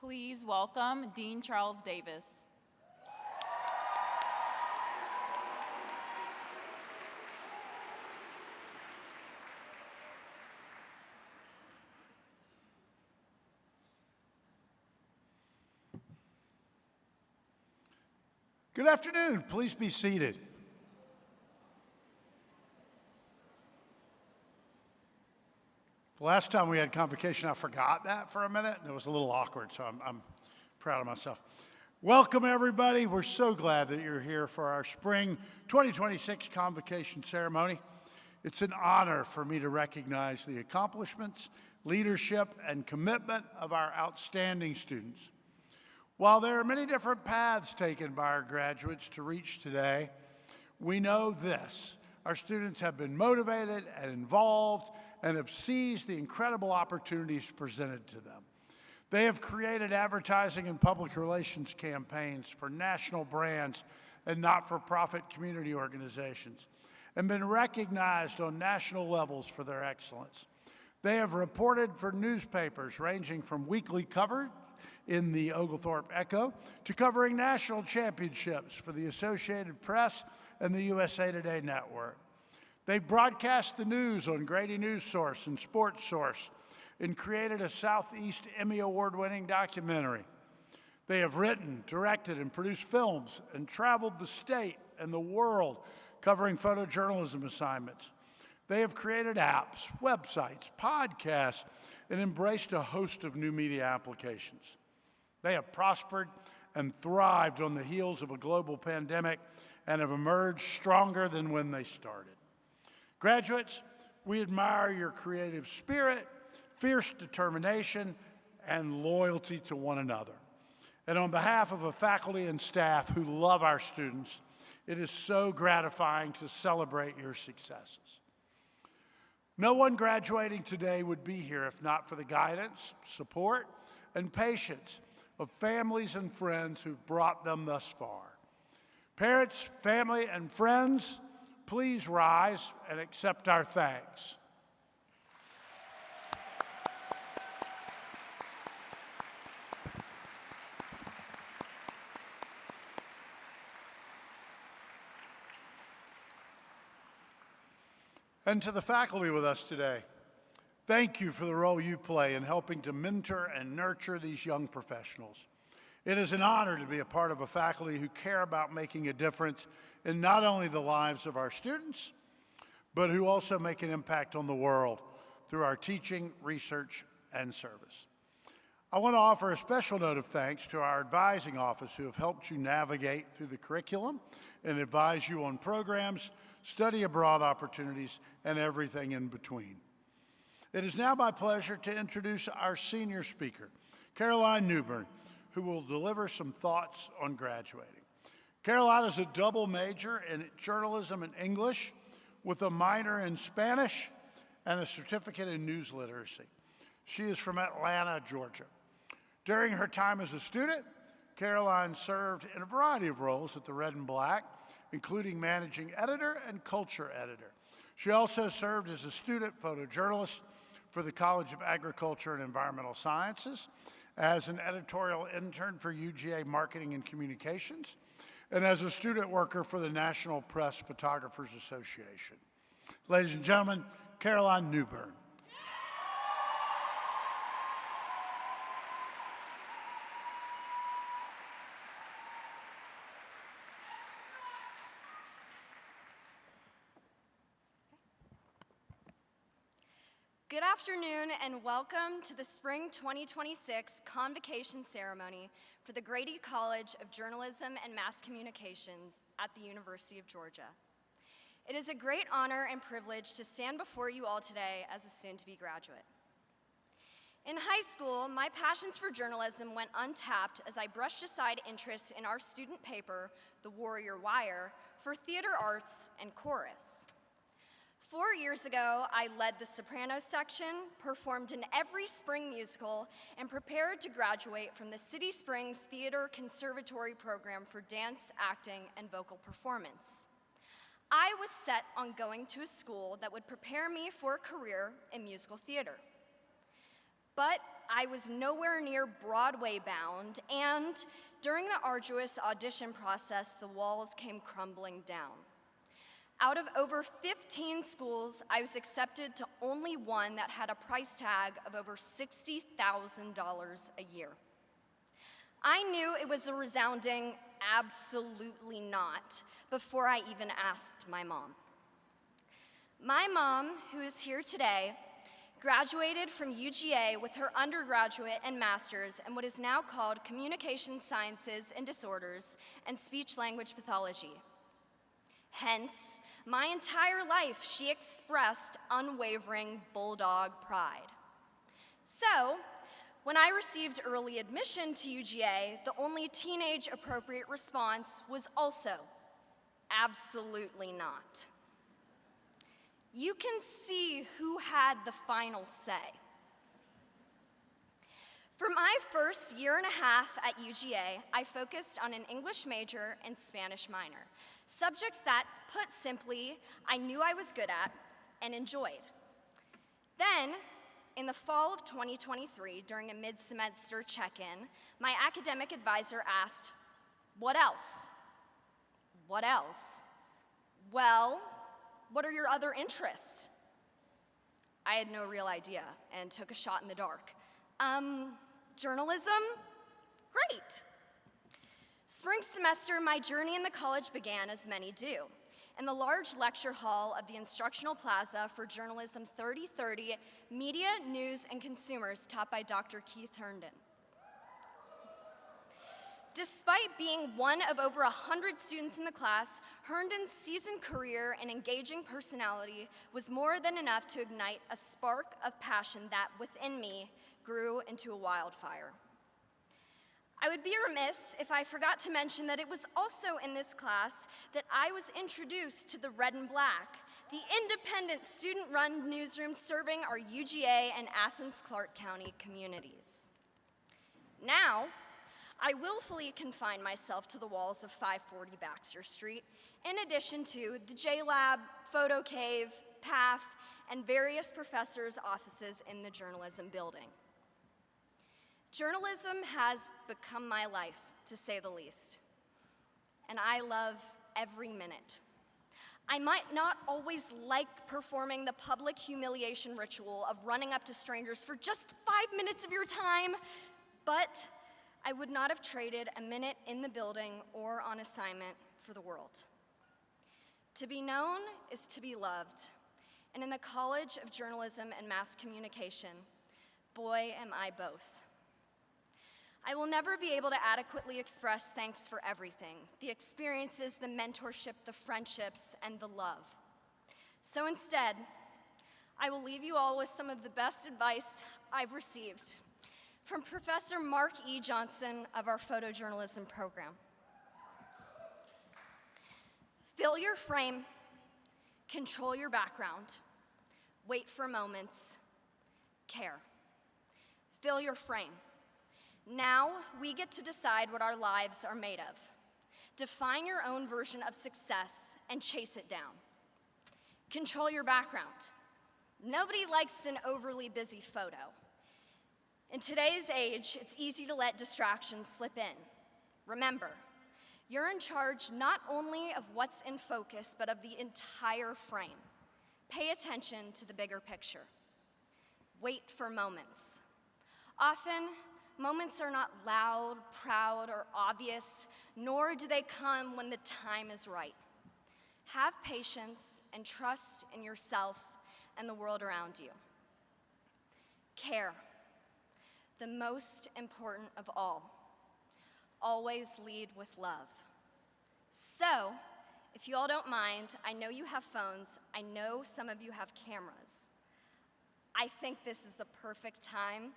Please welcome Dean Charles Davis. Good afternoon. Please be seated. The last time we had convocation, I forgot that for a minute, and it was a little awkward, so I'm proud of myself. Welcome, everybody. We're so glad that you're here for our spring 2026 convocation ceremony. It's an honor for me to recognize the accomplishments, leadership, and commitment of our outstanding students. While there are many different paths taken by our graduates to reach today, we know this: our students have been motivated and involved and have seized the incredible opportunities presented to them. They have created advertising and public relations campaigns for national brands and not-for-profit community organizations and been recognized on national levels for their excellence. They have reported for newspapers ranging from weekly coverage in the Oglethorpe Echo to covering national championships for the Associated Press and the USA Today Network. They've broadcast the news on Grady News Source and Sports Source and created a Southeast Emmy Award-winning documentary. They have written, directed, and produced films and traveled the state and the world covering photojournalism assignments. They have created apps, websites, podcasts, and embraced a host of new media applications. They have prospered and thrived on the heels of a global pandemic and have emerged stronger than when they started. Graduates, we admire your creative spirit, fierce determination, and loyalty to one another. And on behalf of a faculty and staff who love our students, it is so gratifying to celebrate your successes. No one graduating today would be here if not for the guidance, support, and patience of families and friends who've brought them thus far. Parents, family, and friends, please rise and accept our thanks. And to the faculty with us today, thank you for the role you play in helping to mentor and nurture these young professionals. It is an honor to be a part of a faculty who care about making a difference in not only the lives of our students, but who also make an impact on the world through our teaching, research, and service. I want to offer a special note of thanks to our advising office who have helped you navigate through the curriculum and advise you on programs, study abroad opportunities, and everything in between. It is now my pleasure to introduce our senior speaker, Caroline Newbern, who will deliver some thoughts on graduating. Caroline is a double major in journalism and English with a minor in Spanish and a certificate in news literacy. She is from Atlanta, Georgia. During her time as a student, Caroline served in a variety of roles at the Red and Black, including managing editor and culture editor. She also served as a student photojournalist for the College of Agriculture and Environmental Sciences, as an editorial intern for UGA Marketing and Communications, and as a student worker for the National Press Photographers Association. Ladies and gentlemen, Caroline Newbern. Good afternoon and welcome to the Spring 2026 Convocation Ceremony for the Grady College of Journalism and Mass Communications at the University of Georgia. It is a great honor and privilege to stand before you all today as a soon-to-be graduate. In high school, my passions for journalism went untapped as I brushed aside interest in our student paper, The Warrior Wire, for theater arts and chorus. 4 years ago, I led the soprano section, performed in every spring musical, and prepared to graduate from the City Springs Theater Conservatory program for dance, acting, and vocal performance. I was set on going to a school that would prepare me for a career in musical theater. But I was nowhere near Broadway bound, and during the arduous audition process, the walls came crumbling down. Out of over 15 schools, I was accepted to only one that had a price tag of over $60,000 a year. I knew it was a resounding absolutely not before I even asked my mom. My mom, who is here today, graduated from UGA with her undergraduate and master's in what is now called Communication Sciences and Disorders and Speech-Language Pathology. Hence, my entire life she expressed unwavering bulldog pride. So, when I received early admission to UGA, the only teenage-appropriate response was also, absolutely not. You can see who had the final say. For my first year and a half at UGA, I focused on an English major and Spanish minor, subjects that, put simply, I knew I was good at and enjoyed. Then, in the fall of 2023, during a mid-semester check-in, my academic advisor asked, "What else?" "What else?" "Well, what are your other interests?" I had no real idea and took a shot in the dark. Journalism? Great. Spring semester, my journey in the college began as many do, in the large lecture hall of the Instructional Plaza for Journalism 3030, Media, News, and Consumers, taught by Dr. Keith Herndon. Despite being one of over 100 students in the class, Herndon's seasoned career and engaging personality was more than enough to ignite a spark of passion that, within me, grew into a wildfire. I would be remiss if I forgot to mention that it was also in this class that I was introduced to the Red and Black, the independent student-run newsroom serving our UGA and Athens-Clarke County communities. Now, I willfully confine myself to the walls of 540 Baxter Street, in addition to the J-Lab, Photo Cave, PAF, and various professors' offices in the journalism building. Journalism has become my life, to say the least, and I love every minute. I might not always like performing the public humiliation ritual of running up to strangers for just 5 minutes of your time, but I would not have traded a minute in the building or on assignment for the world. To be known is to be loved, and in the College of Journalism and Mass Communication, boy, am I both. I will never be able to adequately express thanks for everything, the experiences, the mentorship, the friendships, and the love. So instead, I will leave you all with some of the best advice I've received from Professor Mark E. Johnson of our photojournalism program. Fill your frame, control your background, wait for moments, care. Fill your frame. Now we get to decide what our lives are made of. Define your own version of success and chase it down. Control your background. Nobody likes an overly busy photo. In today's age, it's easy to let distractions slip in. Remember, you're in charge not only of what's in focus, but of the entire frame. Pay attention to the bigger picture. Wait for moments. Often, moments are not loud, proud, or obvious, nor do they come when the time is right. Have patience and trust in yourself and the world around you. Care. The most important of all. Always lead with love. So, if you all don't mind, I know you have phones. I know some of you have cameras. I think this is the perfect time.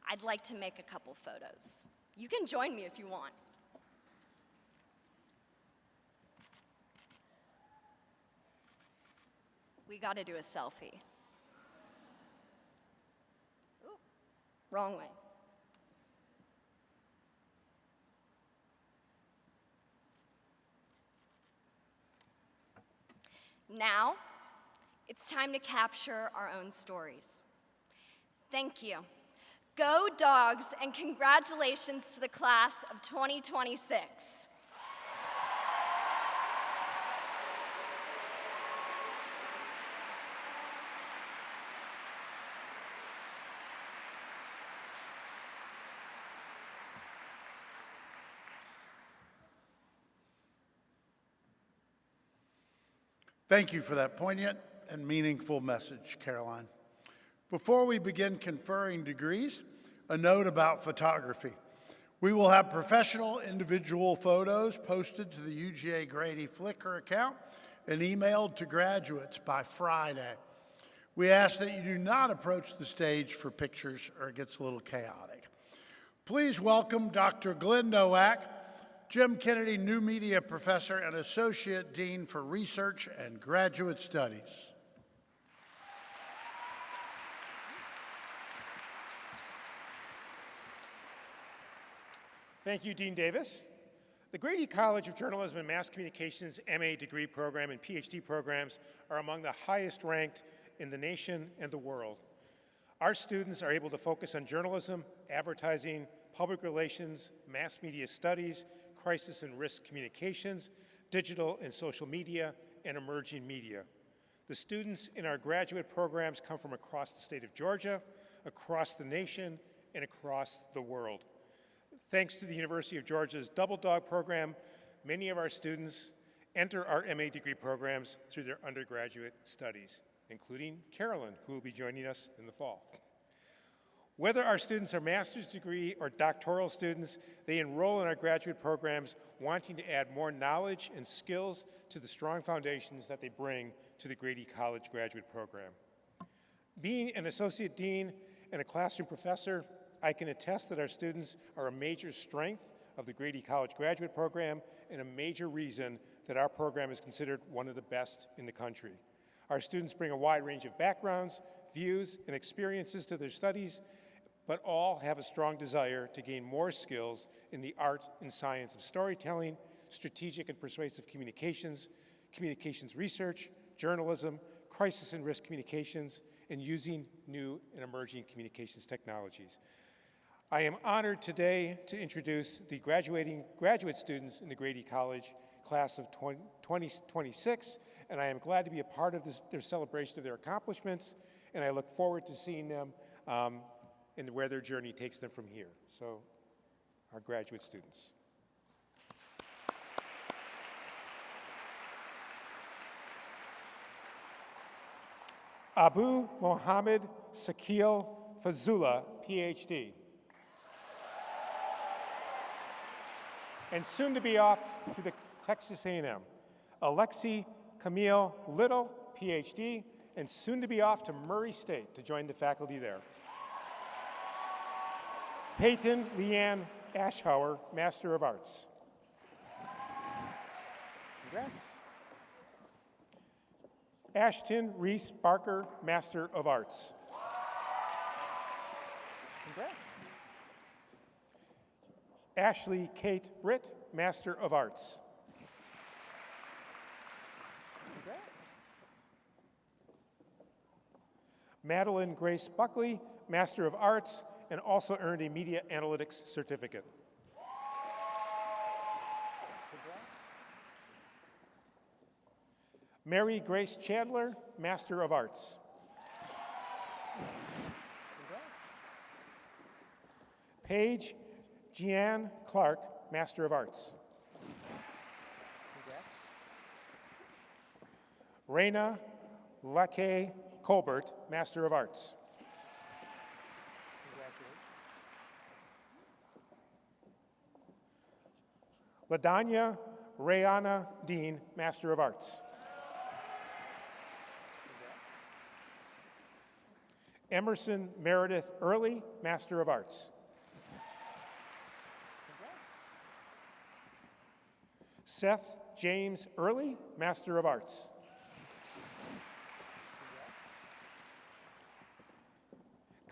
I'd like to make a couple photos. You can join me if you want. We gotta do a selfie. Ooh, wrong way. Now, it's time to capture our own stories. Thank you. Go Dogs, and congratulations to the class of 2026. Thank you for that poignant and meaningful message, Caroline. Before we begin conferring degrees, a note about photography. We will have professional individual photos posted to the UGA Grady Flickr account and emailed to graduates by Friday. We ask that you do not approach the stage for pictures or it gets a little chaotic. Please welcome Dr. Glenn Nowak, Jim Kennedy New Media Professor and Associate Dean for Research and Graduate Studies. Thank you, Dean Davis. The Grady College of Journalism and Mass Communications MA degree program and PhD programs are among the highest ranked in the nation and the world. Our students are able to focus on journalism, advertising, public relations, mass media studies, crisis and risk communications, digital and social media, and emerging media. The students in our graduate programs come from across the state of Georgia, across the nation, and across the world. Thanks to the University of Georgia's Double Dog program, many of our students enter our MA degree programs through their undergraduate studies, including Carolyn, who will be joining us in the fall. Whether our students are master's degree or doctoral students, they enroll in our graduate programs wanting to add more knowledge and skills to the strong foundations that they bring to the Grady College graduate program. Being an associate dean and a classroom professor, I can attest that our students are a major strength of the Grady College graduate program and a major reason that our program is considered one of the best in the country. Our students bring a wide range of backgrounds, views, and experiences to their studies, but all have a strong desire to gain more skills in the art and science of storytelling, strategic and persuasive communications, communications research, journalism, crisis and risk communications, and using new and emerging communications technologies. I am honored today to introduce the graduating graduate students in the Grady College class of 2026, and I am glad to be a part of their celebration of their accomplishments, and I look forward to seeing them and where their journey takes them from here. So, our graduate students. Abu Mohammed Sakil Fazula, PhD. And soon to be off to the Texas A&M. Alexi Camille Little, PhD, and soon to be off to Murray State to join the faculty there. Peyton Leanne Ashauer, Master of Arts. Congrats. Ashton Reese Barker, Master of Arts. Congrats. Ashley Kate Britt, Master of Arts. Congrats. Madeline Grace Buckley, Master of Arts, and also earned a Media Analytics certificate. Mary Grace Chandler, Master of Arts. Paige Jeanne Clark, Master of Arts. Raina Lake Colbert, Master of Arts. LaDanya Rayana Dean, Master of Arts. Emerson Meredith Early, Master of Arts. Seth James Early, Master of Arts.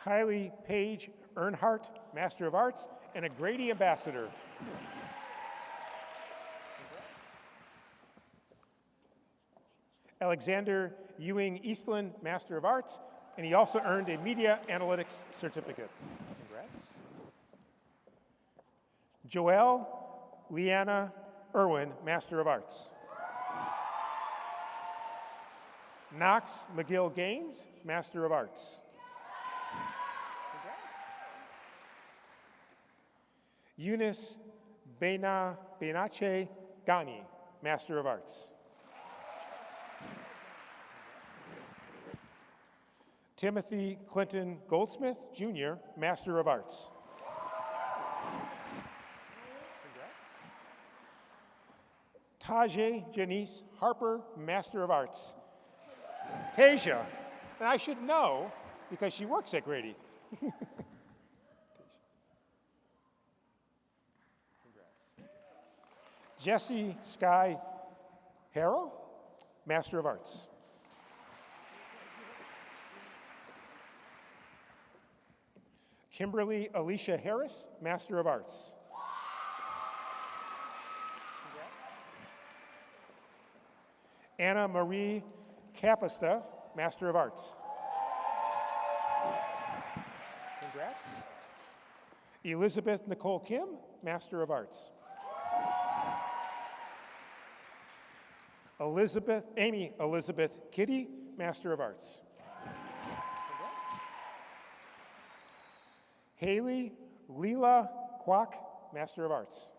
Kylie Paige Earnhardt, Master of Arts, and a Grady Ambassador. Alexander Ewing Eastland, Master of Arts, and he also earned a Media Analytics certificate. Congrats. Joelle Leanna Irwin, Master of Arts. Knox McGill Gaines, Master of Arts. Eunice Benache Ghani, Master of Arts. Timothy Clinton Goldsmith, Jr., Master of Arts. Tajay Janice Harper, Master of Arts. Tasia, and I should know because she works at Grady. Jesse Sky Harrell, Master of Arts. Kimberly Alicia Harris, Master of Arts. Anna Marie Capista, Master of Arts. Congrats. Elizabeth Nicole Kim, Master of Arts. Amy Elizabeth Kitty, Master of Arts. Haley Leela Kwok, Master of Arts.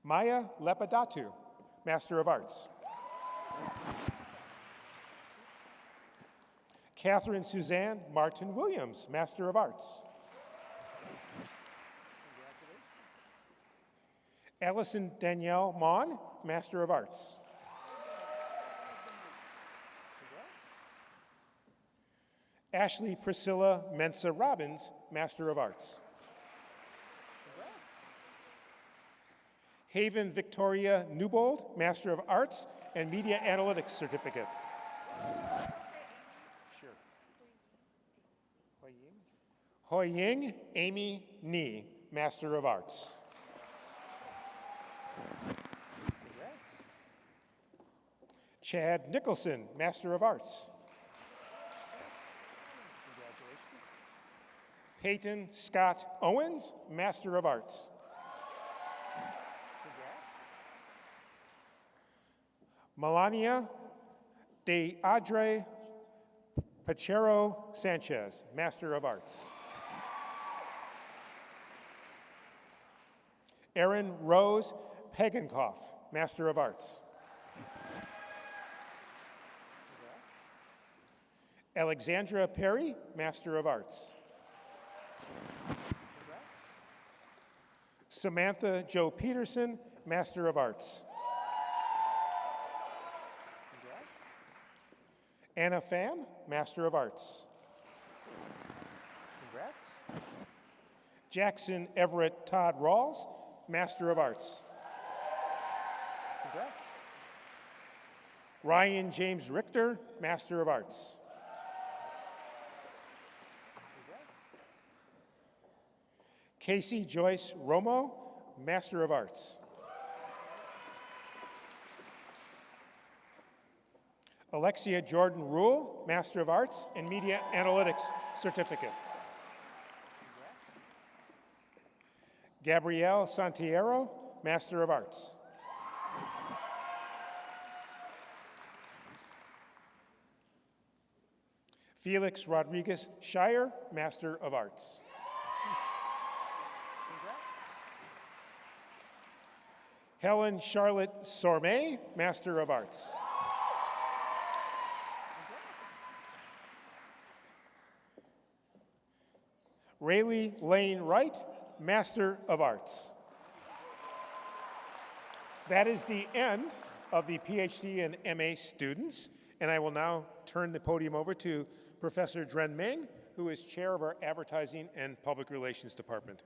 Maya Lepidatu, Master of Arts. Catherine Suzanne Martin Williams, Master of Arts. Ellison Danielle Mon, Master of Arts. Ashley Priscilla Mensa Robbins, Master of Arts. Haven Victoria Newbold, Master of Arts and Media Analytics Certificate. Sure. Hoying Amy Ni, Master of Arts. Congrats. Chad Nicholson, Master of Arts. Congratulations. Peyton Scott Owens, Master of Arts. Melania de Adre Pachero Sanchez, Master of Arts. Erin Rose Pagankoff, Master of Arts. Alexandra Perry, Master of Arts. Samantha Jo Peterson, Master of Arts. Anna Pham, Master of Arts. Congrats. Jackson Everett Todd Rawls, Master of Arts. Congrats. Ryan James Richter, Master of Arts. Congrats. Casey Joyce Romo, Master of Arts. Alexia Jordan Rule, Master of Arts and Media Analytics Certificate. Gabrielle Santiero, Master of Arts. Felix Rodriguez Shire, Master of Arts. Helen Charlotte Sormay, Master of Arts. Rayleigh Lane Wright, Master of Arts. That is the end of the PhD and MA students, and I will now turn the podium over to Professor Dren Ming, who is chair of our Advertising and Public Relations Department.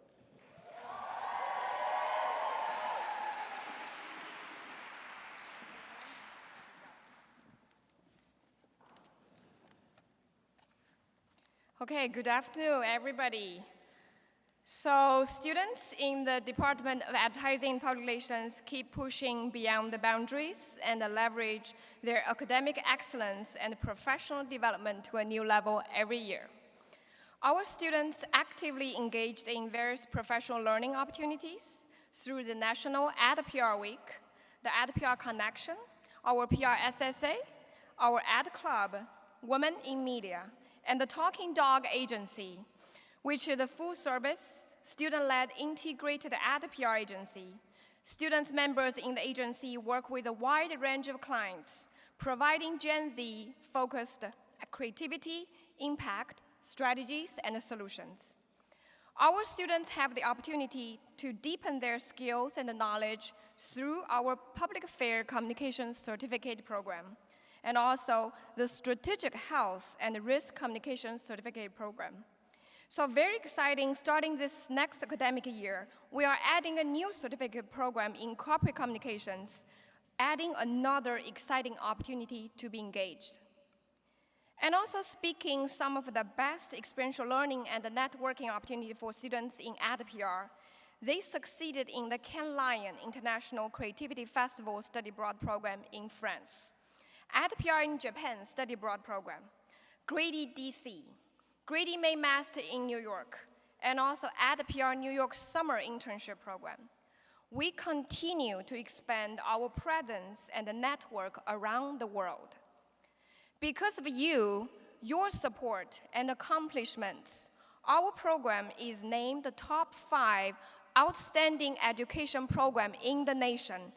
Okay, good afternoon, everybody. So students in the Department of Advertising and Public Relations keep pushing beyond the boundaries and leverage their academic excellence and professional development to a new level every year. Our students actively engaged in various professional learning opportunities through the National Ad PR Week, the Ad PR Connection, our PR SSA, our Ad Club, Women in Media, and the Talking Dog Agency, which is a full-service, student-led integrated ad PR agency. Students members in the agency work with a wide range of clients, providing Gen Z-focused creativity, impact, strategies, and solutions. Our students have the opportunity to deepen their skills and knowledge through our Public Affairs Communications Certificate Program, and also the Strategic Health and Risk Communications Certificate Program. So very exciting, starting this next academic year, we are adding a new certificate program in corporate communications, adding another exciting opportunity to be engaged. And also speaking some of the best experiential learning and the networking opportunity for students in Ad PR, they succeeded in the Cannes Lion International Creativity Festival Study Abroad Program in France, Ad PR in Japan Study Abroad Program, Grady DC, Grady May Master in New York, and also Ad PR New York Summer Internship Program. We continue to expand our presence and the network around the world. Because of you, your support and accomplishments, our program is named the top 5 outstanding education program in the nation,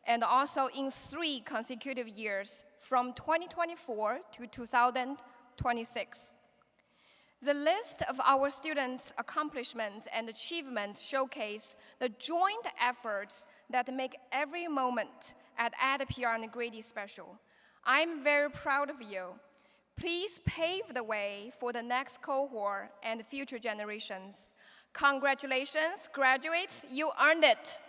and also in 3 consecutive years from 2024 to 2026. The list of our students' accomplishments and achievements showcase the joint efforts that make every moment at Ad PR and Grady special. I'm very proud of you. Please pave the way for the next cohort and future generations. Congratulations, graduates, you earned it.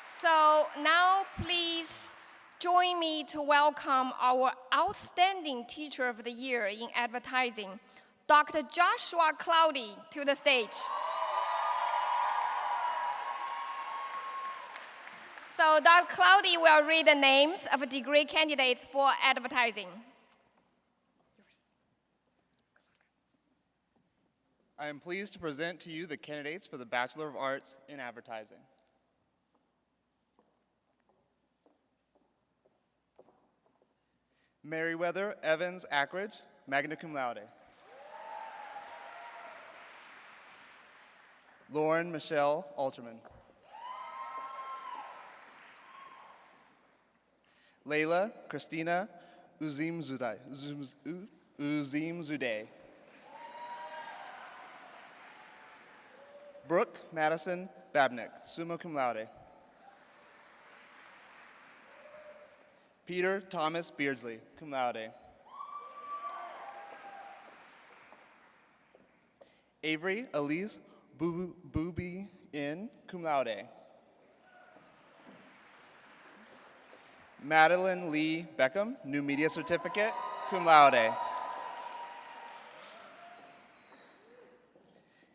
So now please join me to welcome our outstanding Teacher of the Year in Advertising, Dr. Joshua Cloudy, to the stage. So Dr. Cloudy will read the names of degree candidates for advertising. I am pleased to present to you the candidates for the Bachelor of Arts in Advertising. Meriwether Evans Ackridge, magna cum laude. Lauren Michelle Alterman. Layla Christina Uzimzudeh. Brooke Madison Babnick, summa cum laude. Peter Thomas Beardsley, cum laude. Avery Elise Booby in, cum laude. Madeline Lee Beckham, new media certificate, cum laude.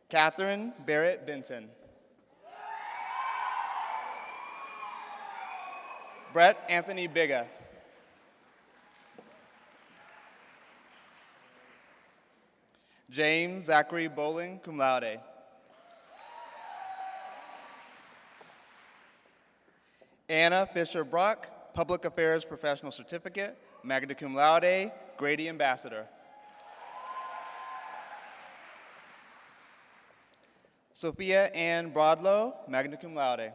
Catherine Barrett Benton. Brett Anthony Biga. James Zachary Bowling, cum laude. Anna Fisher Brock, Public Affairs Professional Certificate, magna cum laude, Grady Ambassador. Sophia Ann Broadlow, magna cum laude.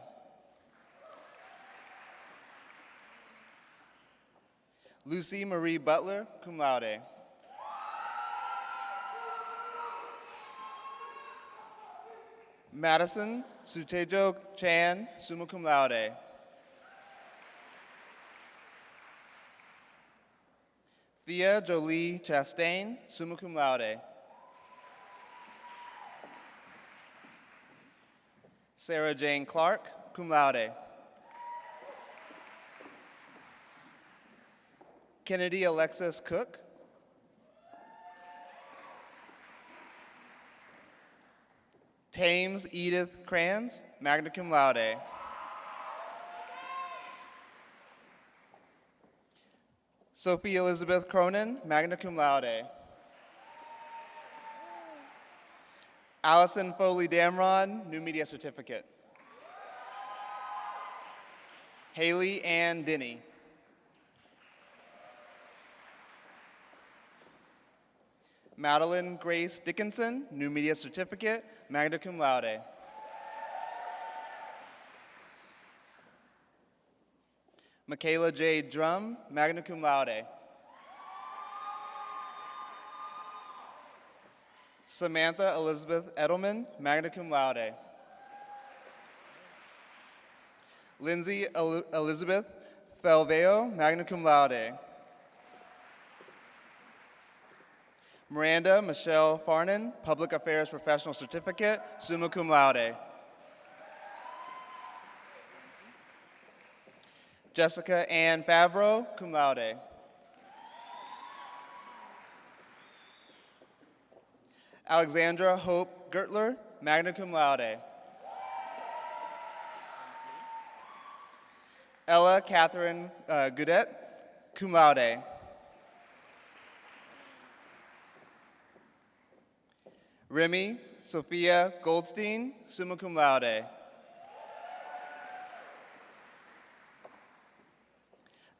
Lucy Marie Butler, cum laude. Madison Sutejo Chan, summa cum laude. Thea Jolie Chastain, summa cum laude. Sarah Jane Clark, cum laude. Kennedy Alexis Cook. Thames Edith Kranz, magna cum laude. Sophie Elizabeth Cronin, magna cum laude. Allison Foley Damron, new media certificate. Haley Ann Denny. Madeline Grace Dickinson, new media certificate, magna cum laude. Michaela J. Drum, magna cum laude. Samantha Elizabeth Edelman, magna cum laude. Lindsay Elizabeth Felveo, magna cum laude. Miranda Michelle Farnan, Public Affairs Professional Certificate, summa cum laude. Jessica Ann Favreau, cum laude. Alexandra Hope Gertler, magna cum laude. Ella Catherine Goudet, cum laude. Remy Sophia Goldstein, summa cum laude.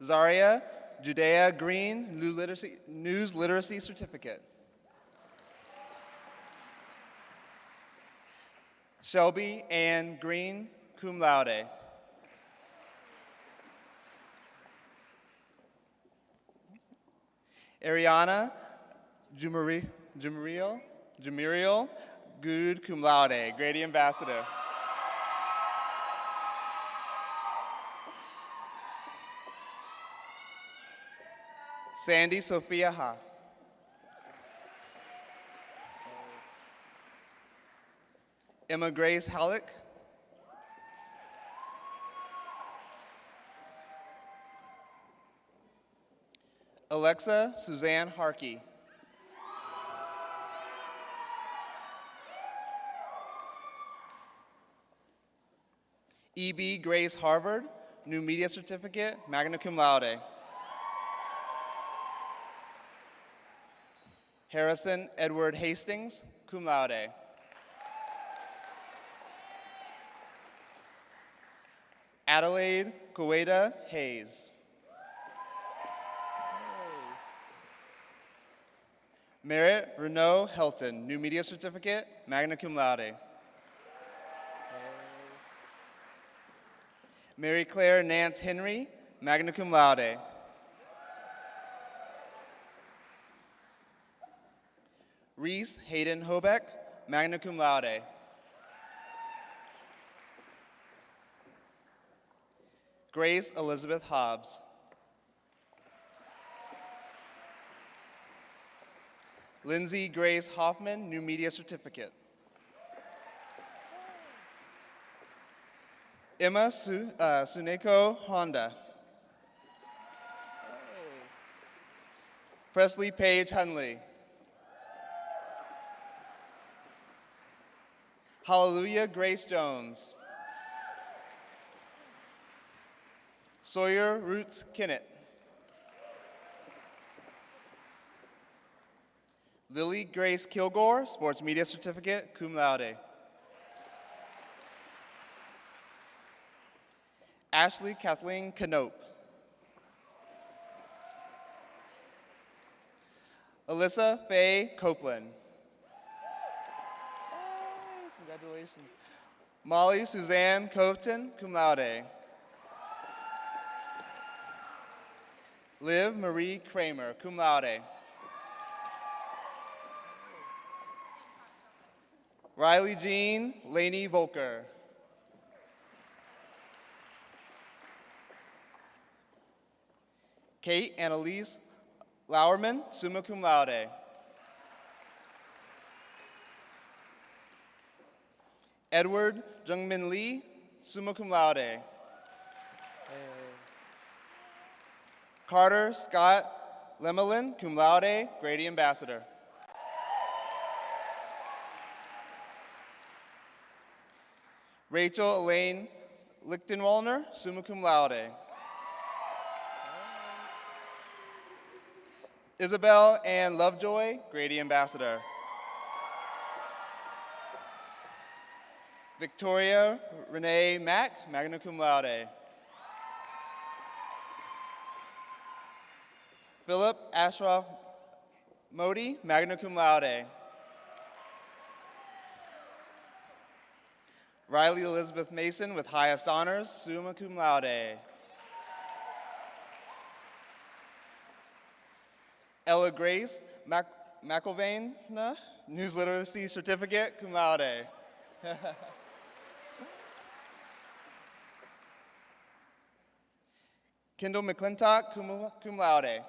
Zaria Judea Green, News Literacy Certificate. Shelby Ann Green, cum laude. Ariana Jamiriel Good, cum laude, Grady Ambassador. Sandy Sophia Ha. Emma Grace Halleck. Alexa Suzanne Harkey. E.B. Grace Harvard, new media certificate, magna cum laude. Harrison Edward Hastings, cum laude. Adelaide Kuwaita Hayes. Merritt Renault Helton, new media certificate, magna cum laude. Mary Claire Nance Henry, magna cum laude. Reese Hayden Hobeck, magna cum laude. Grace Elizabeth Hobbs. Lindsay Grace Hoffman, new media certificate. Emma Suneko Honda. Presley Paige Hunley. Hallelujah Grace Jones. Sawyer Roots Kennett. Lily Grace Kilgore, sports media certificate, cum laude. Ashley Kathleen Canope. Alyssa Faye Copeland. Congratulations. Molly Suzanne Coveton, cum laude. Liv Marie Kramer, cum laude. Riley Jean Laney Volker. Kate Annalise Lauerman, summa cum laude. Edward Jungmin Lee, summa cum laude. Carter Scott Lemelin, cum laude, Grady Ambassador. Rachel Elaine Lichtenwallner, summa cum laude. Isabel Ann Lovejoy, Grady Ambassador. Victoria Renee Mack, magna cum laude. Philip Ashraf Modi, magna cum laude. Riley Elizabeth Mason with highest honors, summa cum laude. Ella Grace McIlvain, News Literacy Certificate, cum laude. Kendall McClintock, cum laude.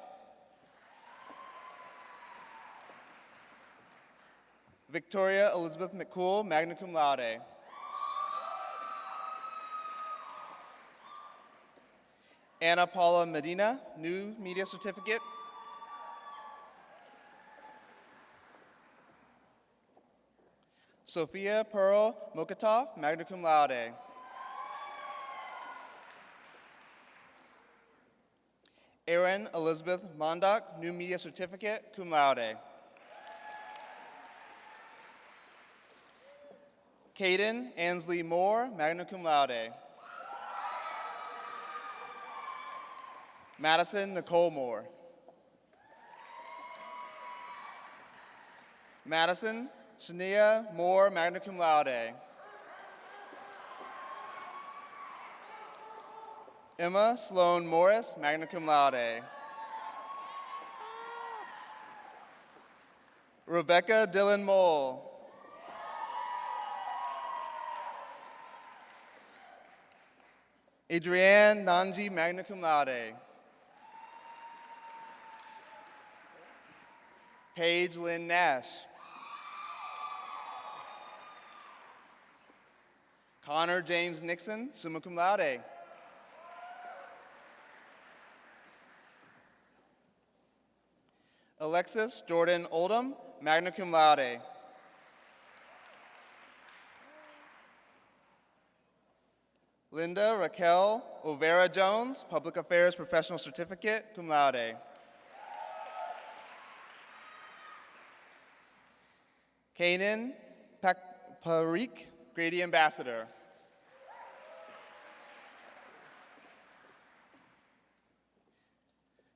Victoria Elizabeth McCool, magna cum laude. Anna Paula Medina, New Media Certificate. Sophia Pearl Mokatov, magna cum laude. Erin Elizabeth Mondock, New Media Certificate, cum laude. Caden Ansley Moore, magna cum laude. Madison Nicole Moore. Madison Shania Moore, magna cum laude. Emma Sloan Morris, magna cum laude. Rebecca Dillon Mole. Adrienne Nanji, magna cum laude. Paige Lynn Nash. Connor James Nixon, summa cum laude. Alexis Jordan Oldham, magna cum laude. Linda Raquel Overa Jones, Public Affairs Professional Certificate, cum laude. Kanan Parikh, Grady Ambassador.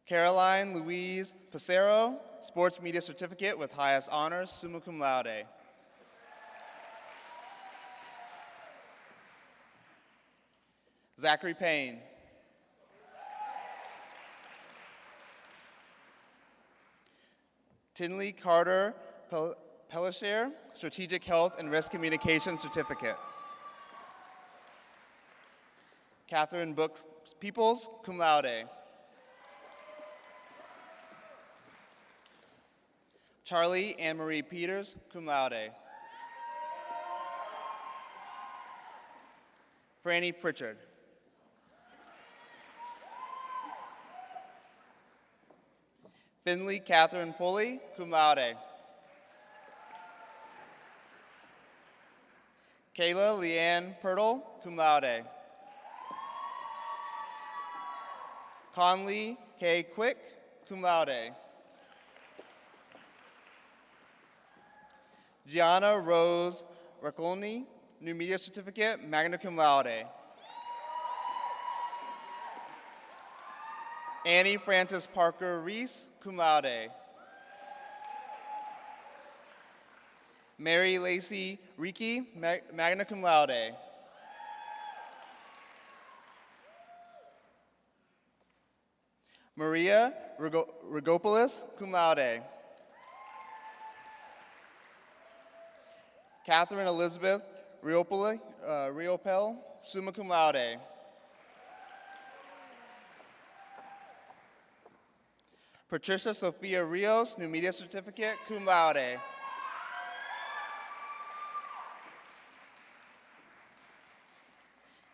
Caroline Louise Pacero, Sports Media Certificate with highest honors, summa cum laude. Zachary Payne. Tinley Carter Pellissier, Strategic Health and Risk Communication Certificate. Catherine Brooks Peoples, cum laude. Charlie Anne-Marie Peters, cum laude. Franny Pritchard. Finley Catherine Pulley, cum laude. Kayla Leanne Pirtle, cum laude. Conley K. Quick, cum laude. Gianna Rose Raccolini, New Media Certificate, magna cum laude. Annie Frances Parker Reese, cum laude. Mary Lacey Riki, magna cum laude. Maria Rigopoulos, cum laude. Catherine Elizabeth Riopel, summa cum laude. Patricia Sophia Rios, New Media Certificate, cum laude.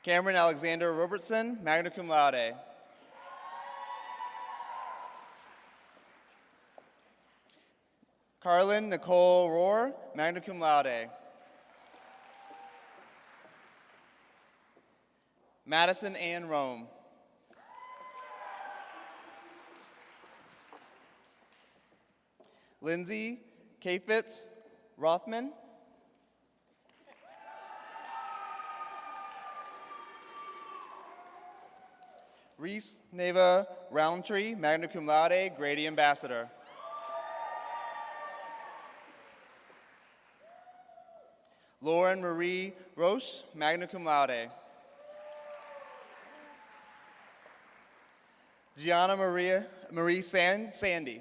Cameron Alexander Robertson, magna cum laude. Carlin Nicole Rohr, magna cum laude. Madison Ann Rome. Lindsay Kafitz Rothman. Reese Neva Roundtree, magna cum laude, Grady Ambassador. Lauren Marie Roche, magna cum laude. Gianna Marie Sandy.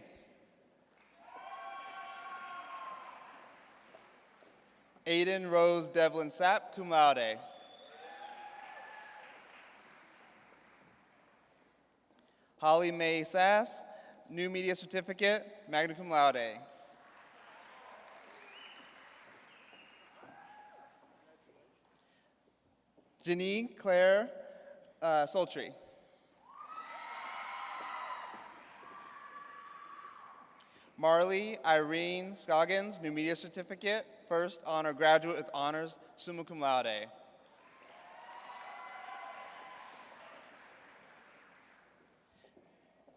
Aiden Rose Devlin Sapp, cum laude. Holly Mae Sass, New Media Certificate, magna cum laude. Janine Claire Sultry. Marley Irene Scoggins, New Media Certificate, first honor graduate with honors, summa cum laude.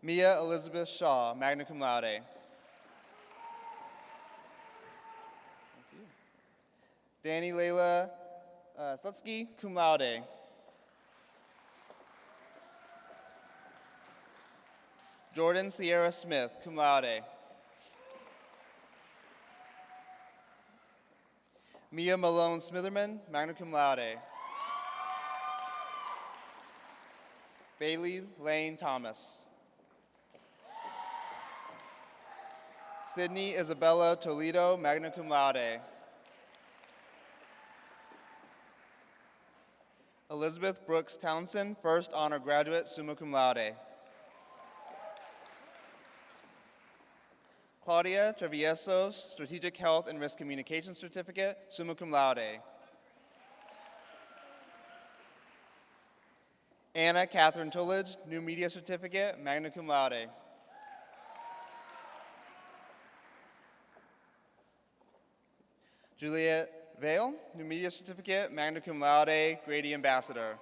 Mia Elizabeth Shaw, magna cum laude. Danny Layla Slutsky, cum laude. Jordan Sierra Smith, cum laude. Mia Malone Smitherman, magna cum laude. Bailey Lane Thomas. Sydney Isabella Toledo, magna cum laude. Elizabeth Brooks Townsend, first honor graduate, summa cum laude. Claudia Travieso, Strategic Health and Risk Communication Certificate, summa cum laude. Anna Catherine Tullidge, New Media Certificate, magna cum laude. Juliet Vale, New Media Certificate, magna cum laude, Grady Ambassador.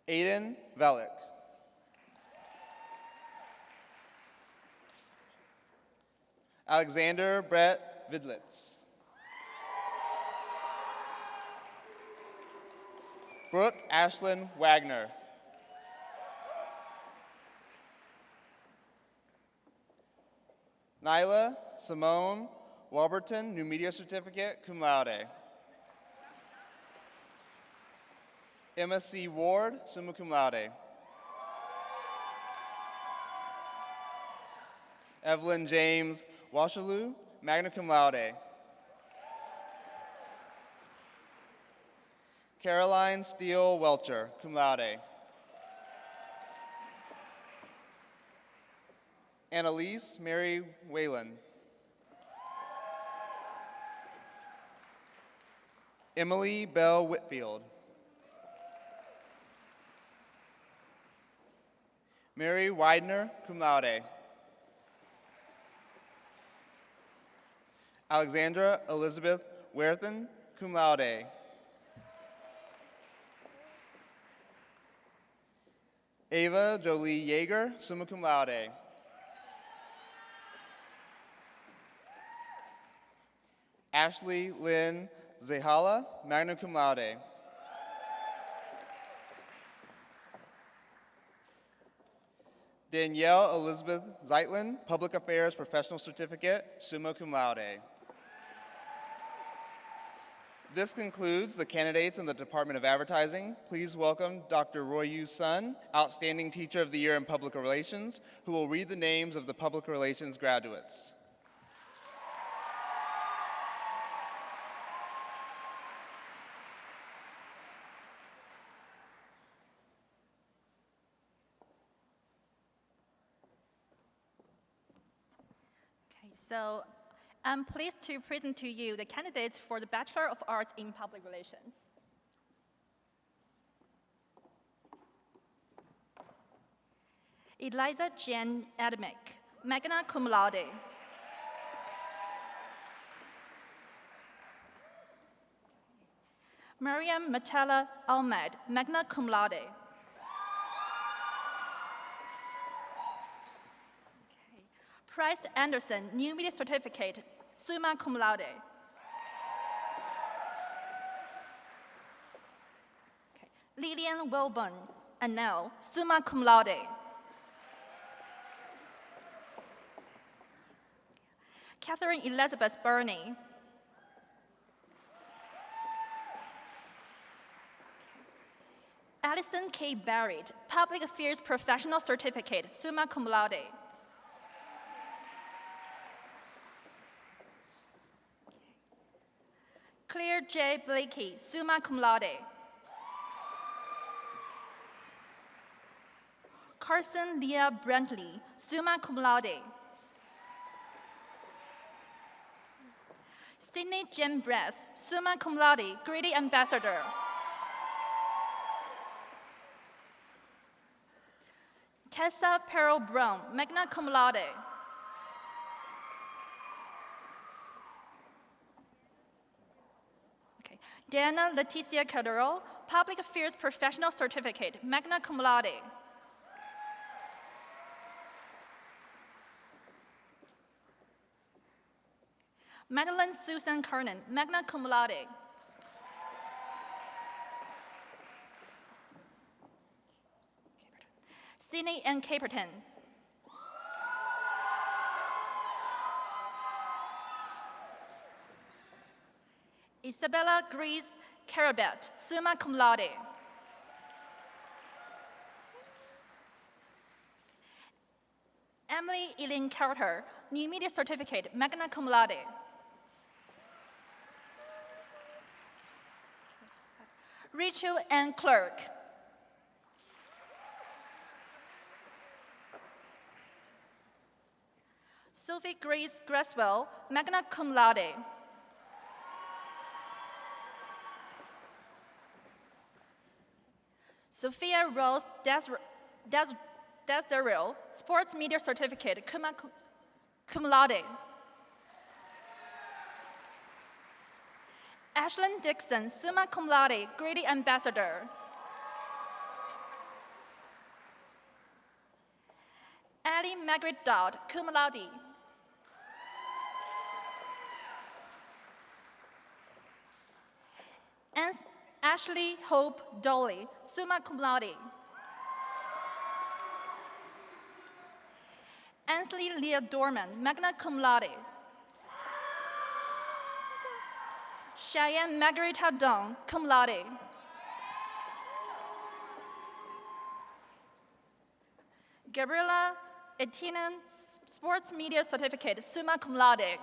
Aiden Velick. Alexander Brett Vidlitz. Brooke Ashlyn Wagner. Nyla Simone Warburton, New Media Certificate, cum laude. Emma C. Ward, summa cum laude. Evelyn James Washaloo, magna cum laude. Caroline Steele Welcher, cum laude. Annalise Mary Whalen. Emily Bell Whitfield. Mary Widener, cum laude. Alexandra Elizabeth Werthen, cum laude. Ava Jolie Yeager, summa cum laude. Ashley Lynn Zehala, magna cum laude. Danielle Elizabeth Zeitlin, Public Affairs Professional Certificate, summa cum laude. This concludes the candidates in the Department of Advertising. Please welcome Dr. Roy Yu Sun, Outstanding Teacher of the Year in Public Relations, who will read the names of the Public Relations graduates. Okay, so I'm pleased to present to you the candidates for the Bachelor of Arts in Public Relations. Eliza Jen Adamick, magna cum laude. Mariam Matala Ahmed, magna cum laude. Okay. Price Anderson, new media certificate, summa cum laude. Okay. Lillian Wilburn, Annell, summa cum laude. Catherine Elizabeth Burney. Alison K. Barrett, Public Affairs Professional Certificate, summa cum laude. Claire J. Blakey, summa cum laude. Carson Leah Brantley, summa cum laude. Sydney Jem Brass, summa cum laude, Grady Ambassador. Tessa Perel Brown, magna cum laude. Okay. Diana Leticia Calderol, Public Affairs Professional Certificate, magna cum laude. Madeline Susan Kernan, magna cum laude. Sydney N. Caperton. Isabella Grace Carabet, summa cum laude. Emily Eileen Carter, new media certificate, magna cum laude. Rachel N. Clark. Sophie Grace Graswell, magna cum laude. Sophia Rose Desdaril, Sports Media Certificate, cum laude. Ashlyn Dixon, summa cum laude, Grady Ambassador. Addie Margaret Dodd, cum laude. Ashley Hope Dolly, summa cum laude. Ansley Leah Dorman, magna cum laude. Cheyenne Margarita Dong, cum laude. Gabriela Etienne, Sports Media Certificate, summa cum laude.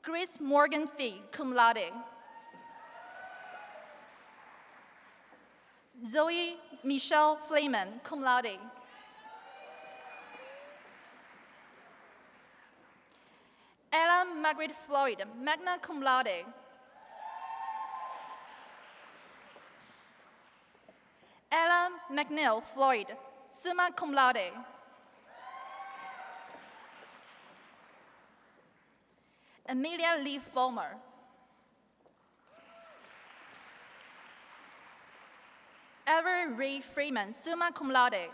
Grace Morgan Fee, cum laude. Zoe Michelle Flayman, cum laude. Ella Margaret Floyd, magna cum laude. Ella McNeil Floyd, summa cum laude. Amelia Lee Fulmer. Ever Ray Freeman, summa cum laude.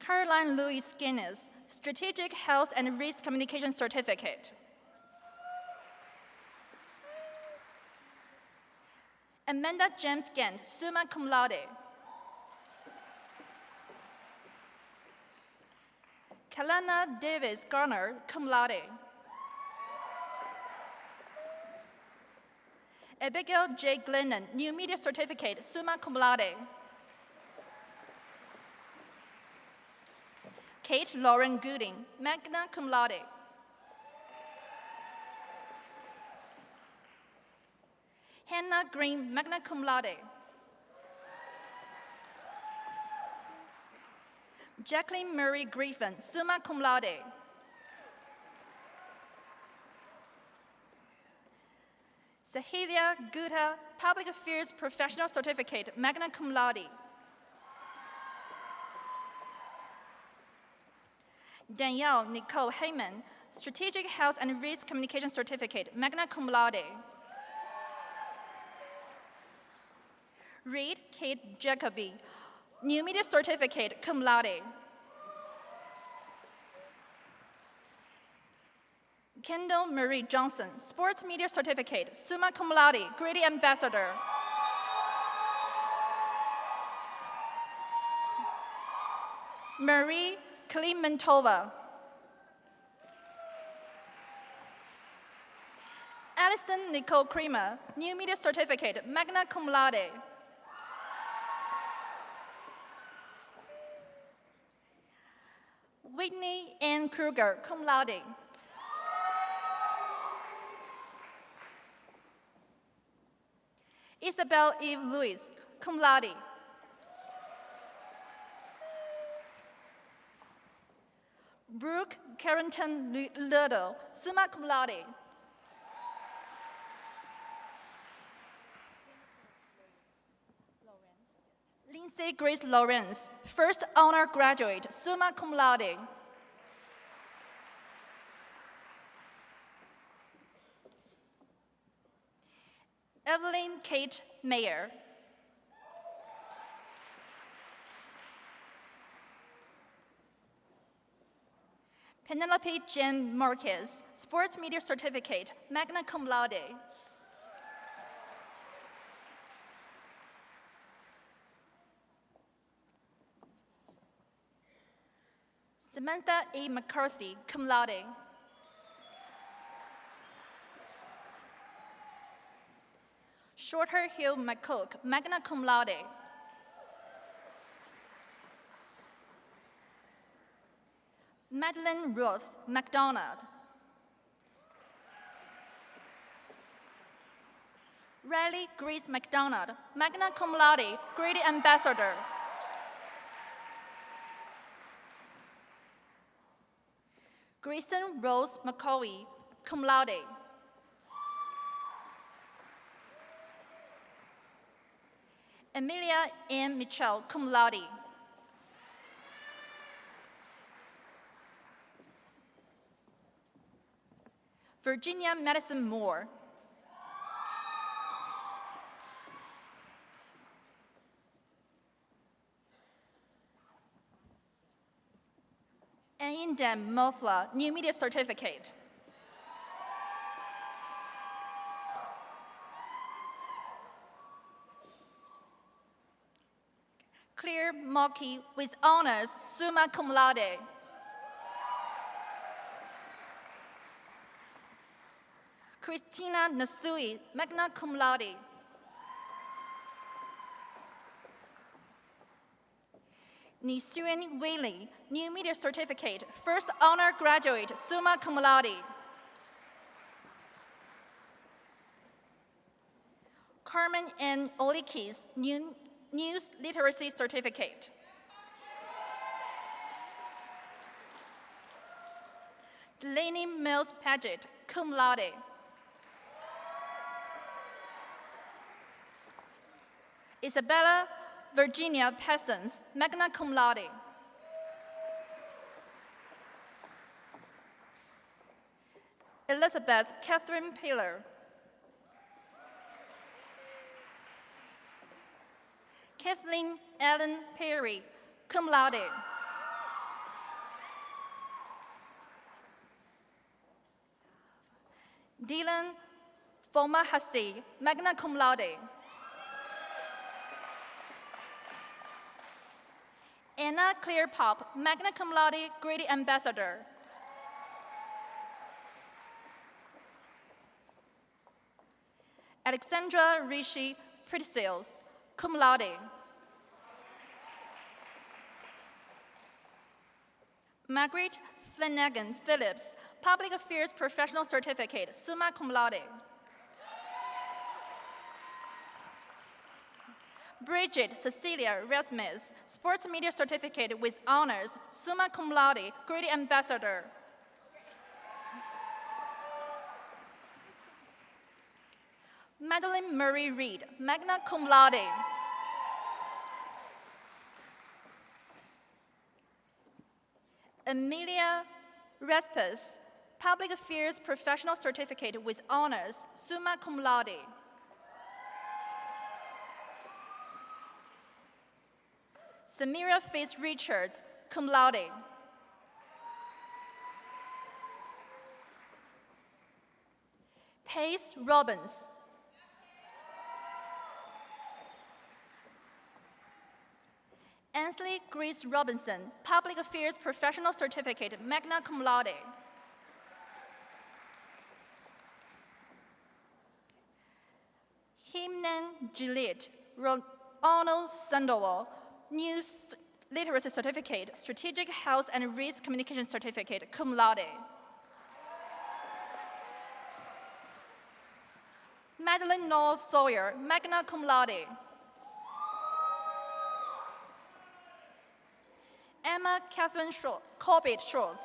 Caroline Louise Guinness, Strategic Health and Risk Communication Certificate. Amanda James Gant, summa cum laude. Kalana Davis Garner, cum laude. Abigail J. Glennon, New Media Certificate, summa cum laude. Kate Lauren Gooding, magna cum laude. Hannah Green, magna cum laude. Jacqueline Murray Griffin, summa cum laude. Sahivia Gutta, Public Affairs Professional Certificate, magna cum laude. Danielle Nicole Heyman, Strategic Health and Risk Communication Certificate, magna cum laude. Reed Kate Jacoby, New Media Certificate, cum laude. Kendall Marie Johnson, Sports Media Certificate, summa cum laude, Grady Ambassador. Marie Klimentova. Alison Nicole Kremer, New Media Certificate, magna cum laude. Whitney Ann Kruger, cum laude. Isabel Eve Lewis, cum laude. Brooke Carrington Little, summa cum laude. Lindsay Grace Lawrence, first honor graduate, summa cum laude. Evelyn Kate Mayer. Penelope Jen Marquez, Sports Media Certificate, magna cum laude. Samantha A. McCarthy, cum laude. Shorter Hill McCook, magna cum laude. Madeline Ruth McDonald. Riley Grace McDonald, magna cum laude, Grady Ambassador. Grayson Rose McCauley, cum laude. Emilia Ann Mitchell, cum laude. Virginia Madison Moore. Ayindam Mofla, New Media Certificate. Claire Mockey with honors, summa cum laude. Christina Nasui, magna cum laude. Nisuen Whaley, New Media Certificate, first honor graduate, summa cum laude. Carmen N. Olikis, News Literacy Certificate. Delaney Mills Paget, cum laude. Isabella Virginia Pessons, magna cum laude. Elizabeth Catherine Paler. Kathleen Ellen Perry, cum laude. Dylan Foma Hassi, magna cum laude. Anna Claire Pop, magna cum laude, Grady Ambassador. Alexandra Rishi Pretzel, cum laude. Margaret Flanagan Phillips, Public Affairs Professional Certificate, summa cum laude. Bridget Cecilia Rasmus, Sports Media Certificate with honors, summa cum laude, Grady Ambassador. Madeline Murray Reed, magna cum laude. Emilia Respis, Public Affairs Professional Certificate with Honors, summa cum laude. Samira Faith Richards, cum laude. Pace Robbins. Ansley Grace Robinson, Public Affairs Professional Certificate, magna cum laude. Himnan Juliet Arnold Sandoval, News Literacy Certificate, Strategic Health and Risk Communication Certificate, cum laude. Madeline Noel Sawyer, magna cum laude. Emma Catherine Corbett Schultz.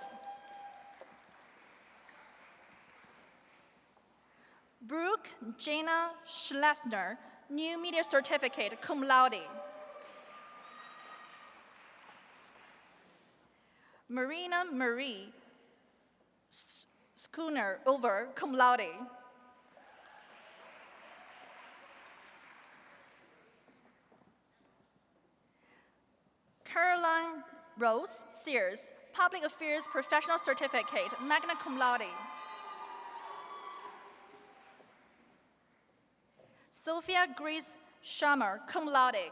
Brooke Jana Schlesner, New Media Certificate, cum laude. Marina Marie Schooner over, cum laude. Caroline Rose Sears, Public Affairs Professional Certificate, magna cum laude. Sophia Grace Shammer, cum laude.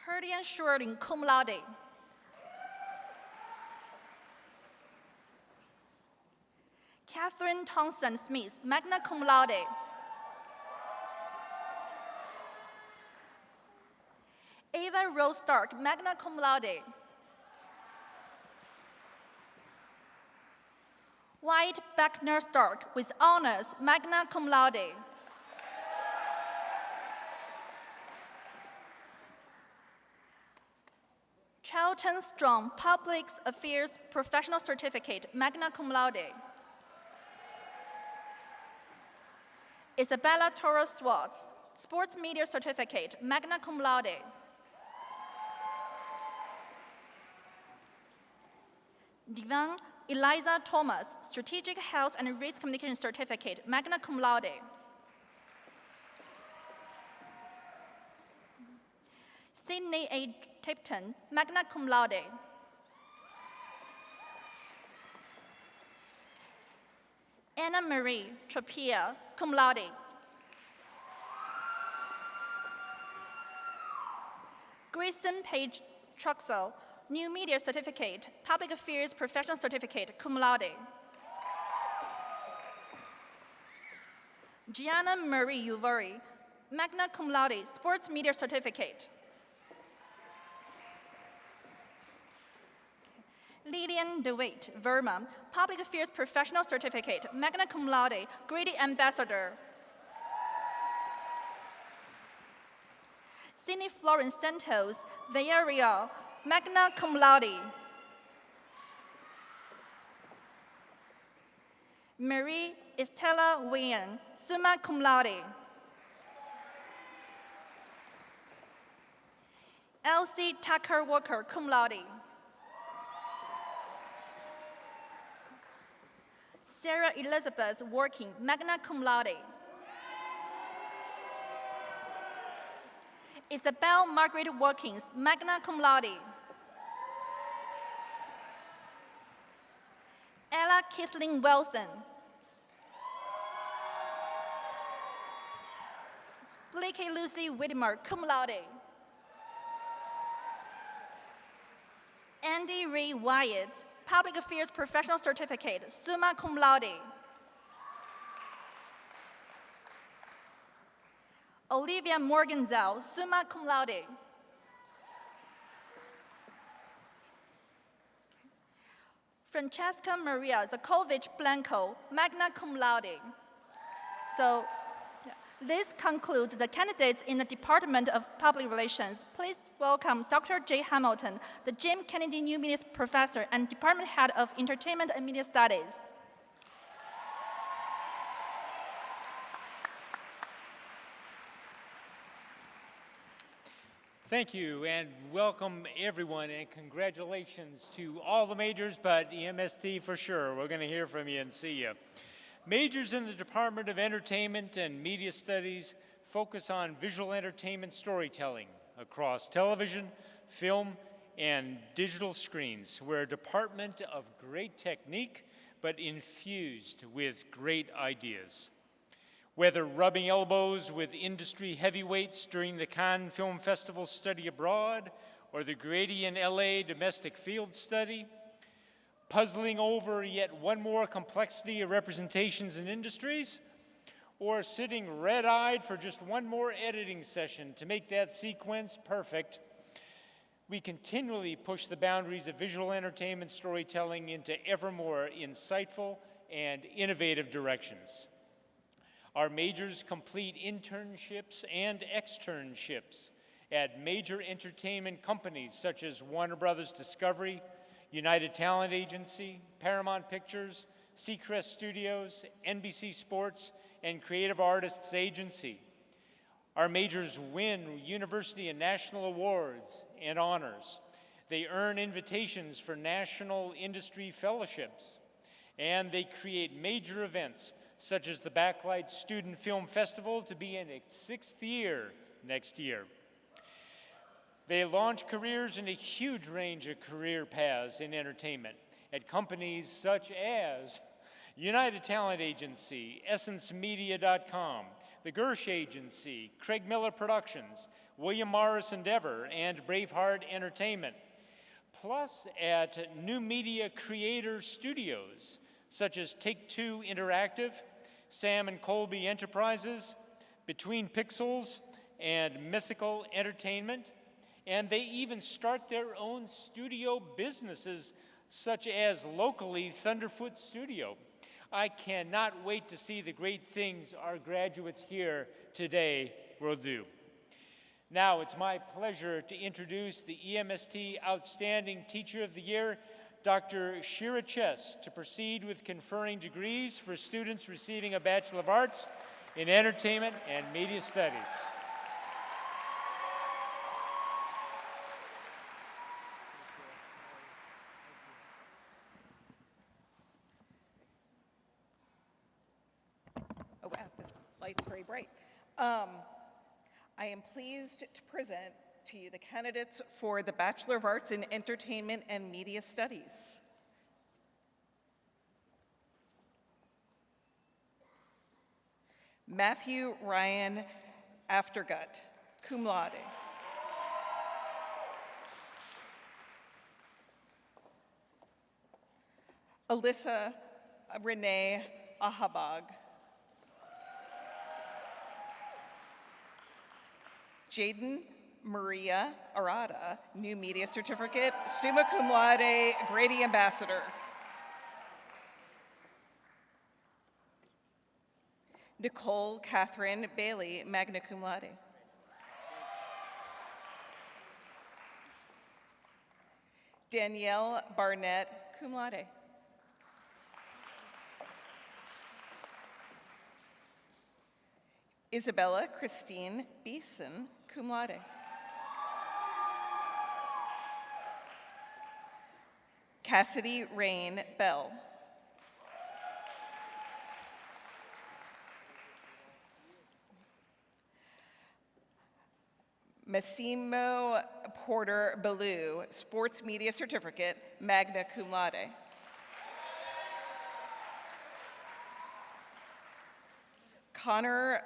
Herdian Shorting, cum laude. Catherine Thompson Smith, magna cum laude. Ava Rose Stark, magna cum laude. White Beckner Stark, with honors, magna cum laude. Charlton Strong, Public Affairs Professional Certificate, magna cum laude. Isabella Torres Swartz, Sports Media Certificate, magna cum laude. Divan Eliza Thomas, Strategic Health and Risk Communication Certificate, magna cum laude. Sydney A. Tipton, magna cum laude. Anna Marie Tropia, cum laude. Grayson Page Truxell, New Media Certificate, Public Affairs Professional Certificate, cum laude. Gianna Marie Uveri, magna cum laude, Sports Media Certificate. Lillian DeWitt Verma, Public Affairs Professional Certificate, magna cum laude, Grady Ambassador. Cindy Florence Santos Villarreal, magna cum laude. Marie Estella Nguyen, summa cum laude. Elsie Tucker Walker, cum laude. Sarah Elizabeth Working, magna cum laude. Isabel Margaret Workings, magna cum laude. Ella Kathleen Wilson. Blake Lucy Whitmer, cum laude. Andy Ray Wyatt, Public Affairs Professional Certificate, summa cum laude. Olivia Morganzell, summa cum laude. Francesca Maria Zakovich Blanco, magna cum laude. So this concludes the candidates in the Department of Public Relations. Please welcome Dr. Jay Hamilton, the Jim Kennedy New Media Professor and Department Head of Entertainment and Media Studies. Thank you, and welcome everyone, and congratulations to all the majors, but EMST for sure. We're going to hear from you and see you. Majors in the Department of Entertainment and Media Studies focus on visual entertainment storytelling across television, film, and digital screens. We're a department of great technique, but infused with great ideas. Whether rubbing elbows with industry heavyweights during the Cannes Film Festival study abroad, or the Grady in LA domestic field study, puzzling over yet one more complexity of representations and industries, or sitting red-eyed for just one more editing session to make that sequence perfect, we continually push the boundaries of visual entertainment storytelling into ever more insightful and innovative directions. Our majors complete internships and externships at major entertainment companies such as Warner Brothers Discovery, United Talent Agency, Paramount Pictures, Seacrest Studios, NBC Sports, and Creative Artists Agency. Our majors win university and national awards and honors. They earn invitations for national industry fellowships, and they create major events such as the Backlight Student Film Festival to be in its 6th year next year. They launch careers in a huge range of career paths in entertainment at companies such as United Talent Agency, EssenceMedia.com, the Gersh Agency, Craig Miller Productions, William Morris Endeavor, and Braveheart Entertainment, plus at new media creator studios such as Take-Two Interactive, Sam and Colby Enterprises, Between Pixels, and Mythical Entertainment. And they even start their own studio businesses, such as locally Thunderfoot Studio. I cannot wait to see the great things our graduates here today will do. Now it's my pleasure to introduce the EMST Outstanding Teacher of the Year, Dr. Shira Chess, to proceed with conferring degrees for students receiving a Bachelor of Arts in Entertainment and Media Studies. Oh, wow, this light's very bright. I am pleased to present to you the candidates for the Bachelor of Arts in Entertainment and Media Studies. Matthew Ryan Aftergut, cum laude. Alyssa Renee Ahabag. Jaden Maria Arada, New Media Certificate, summa cum laude, Grady Ambassador. Nicole Catherine Bailey, magna cum laude. Danielle Barnett, cum laude. Isabella Christine Beeson, cum laude. Cassidy Rain Bell. Massimo Porter Ballou, Sports Media Certificate, magna cum laude. Connor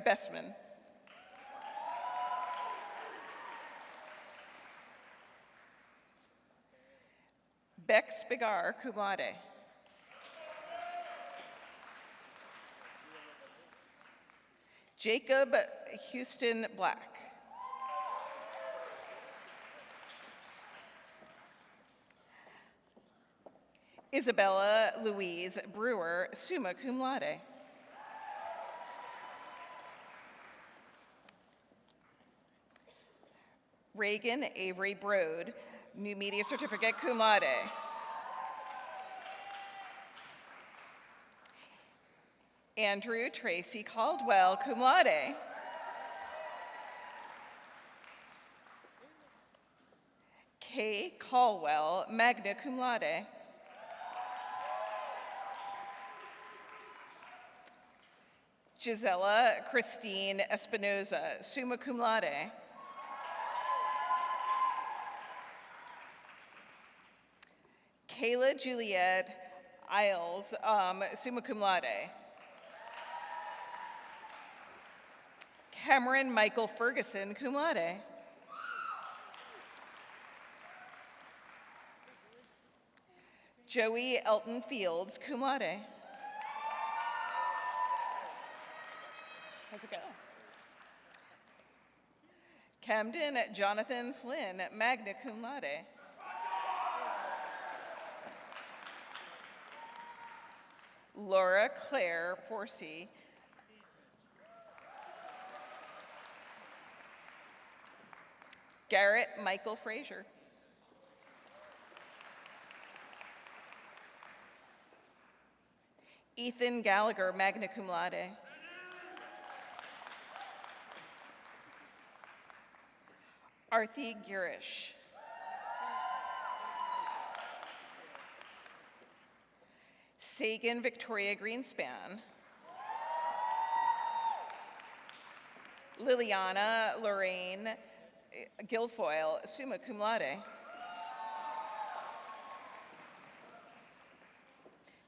Bessman. Bex Bigar, cum laude. Jacob Houston Black. Isabella Louise Brewer, summa cum laude. Reagan Avery Broad, New Media Certificate, cum laude. Andrew Tracy Caldwell, cum laude. Kay Caldwell, magna cum laude. Gisela Christine Espinoza, summa cum laude. Kayla Juliet Isles, summa cum laude. Cameron Michael Ferguson, cum laude. Joey Elton Fields, cum laude. How's it go? Camden Jonathan Flynn, magna cum laude. Laura Claire Forsey. Garrett Michael Frazier. Ethan Gallagher, magna cum laude. Arthi Girish. Sagan Victoria Greenspan. Liliana Lorraine Guilfoyle, summa cum laude.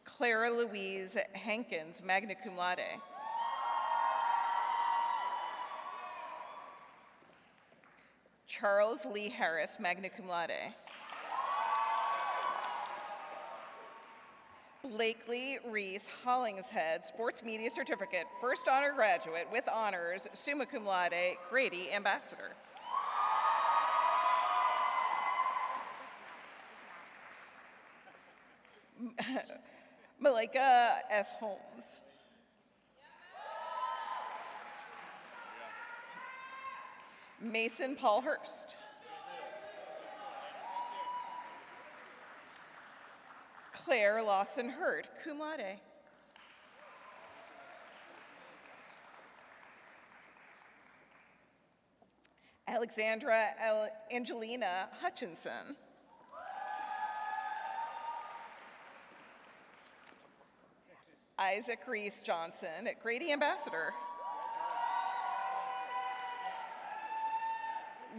Clara Louise Hankins, magna cum laude. Charles Lee Harris, magna cum laude. Blakely Reese Hollingshead, Sports Media Certificate, First Honor Graduate with Honors, summa cum laude, Grady Ambassador. Malika S. Holmes. Mason Paul Hurst. Claire Lawson Hurt, cum laude. Alexandra Angelina Hutchinson. Isaac Reese Johnson, Grady Ambassador.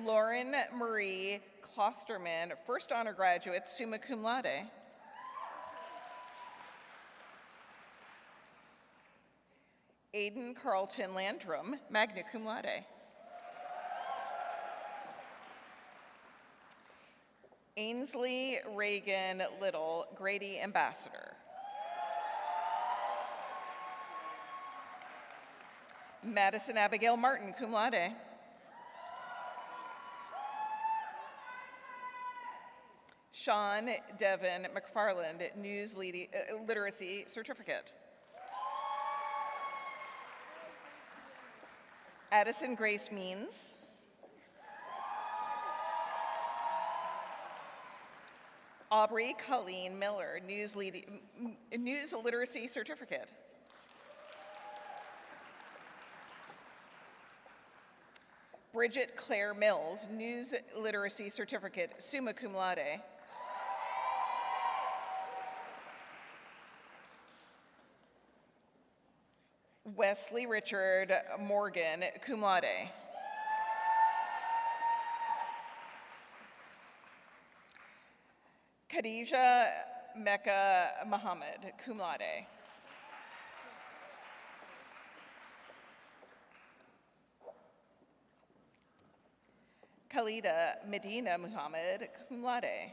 Lauren Marie Klosterman, First Honor Graduate, summa cum laude. Aiden Carlton Landrum, magna cum laude. Ainsley Reagan Little, Grady Ambassador. Madison Abigail Martin, cum laude. Sean Devin McFarland, News Literacy Certificate. Addison Grace Means. Aubrey Colleen Miller, News Literacy Certificate. Bridget Claire Mills, News Literacy Certificate, summa cum laude. Wesley Richard Morgan, cum laude. Khadija Mecca Muhammad, cum laude. Khalida Medina Muhammad, cum laude.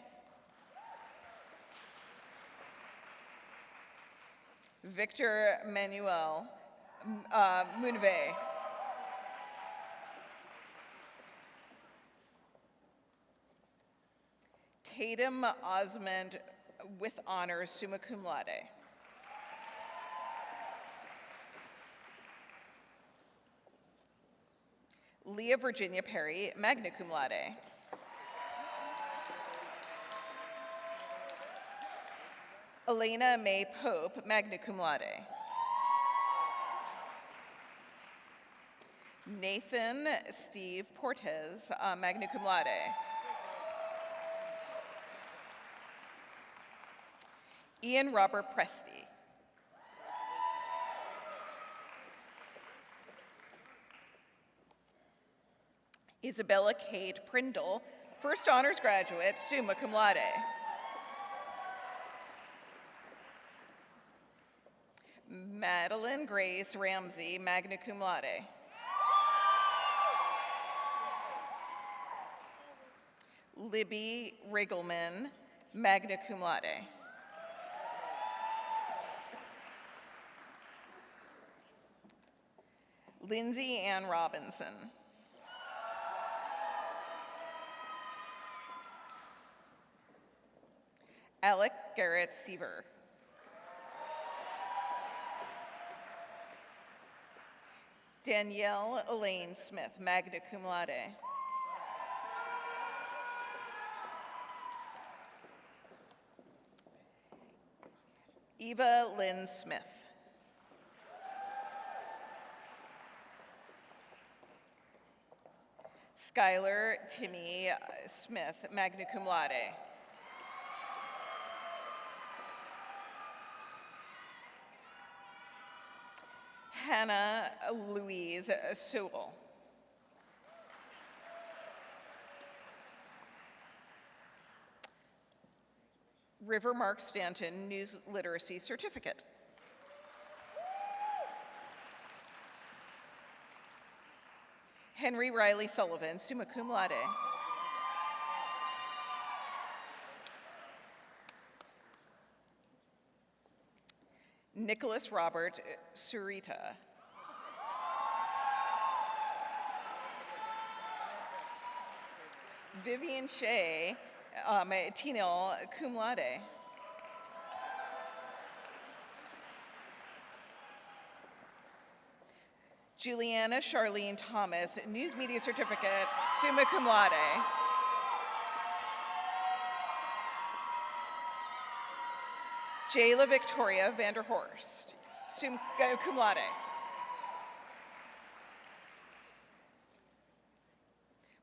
Victor Manuel Munve. Tatum Osmond with honors, summa cum laude. Leah Virginia Perry, magna cum laude. Elena May Pope, magna cum laude. Nathan Steve Portes, magna cum laude. Ian Robert Presti. Isabella Kate Prindle, first honors graduate, summa cum laude. Madeline Grace Ramsey, magna cum laude. Libby Riggleman, magna cum laude. Lindsay Ann Robinson. Alec Garrett Seaver. Danielle Elaine Smith, magna cum laude. Eva Lynn Smith. Skylar Timmy Smith, magna cum laude. Hannah Louise Sewell. River Mark Stanton, News Literacy Certificate. Henry Riley Sullivan, summa cum laude. Nicholas Robert Surita. Vivian Shea, Tino, cum laude. Juliana Charlene Thomas, News Media Certificate, summa cum laude. Jayla Victoria Vanderhorst, cum laude.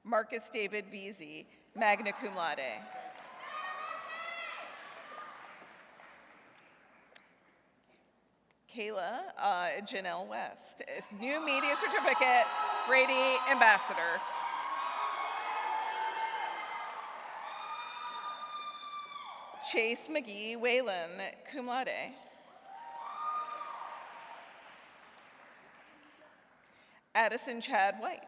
Marcus David Veazey, magna cum laude. Kayla Janelle West, New Media Certificate, Grady Ambassador. Chase McGee Whalen, cum laude. Addison Chad White.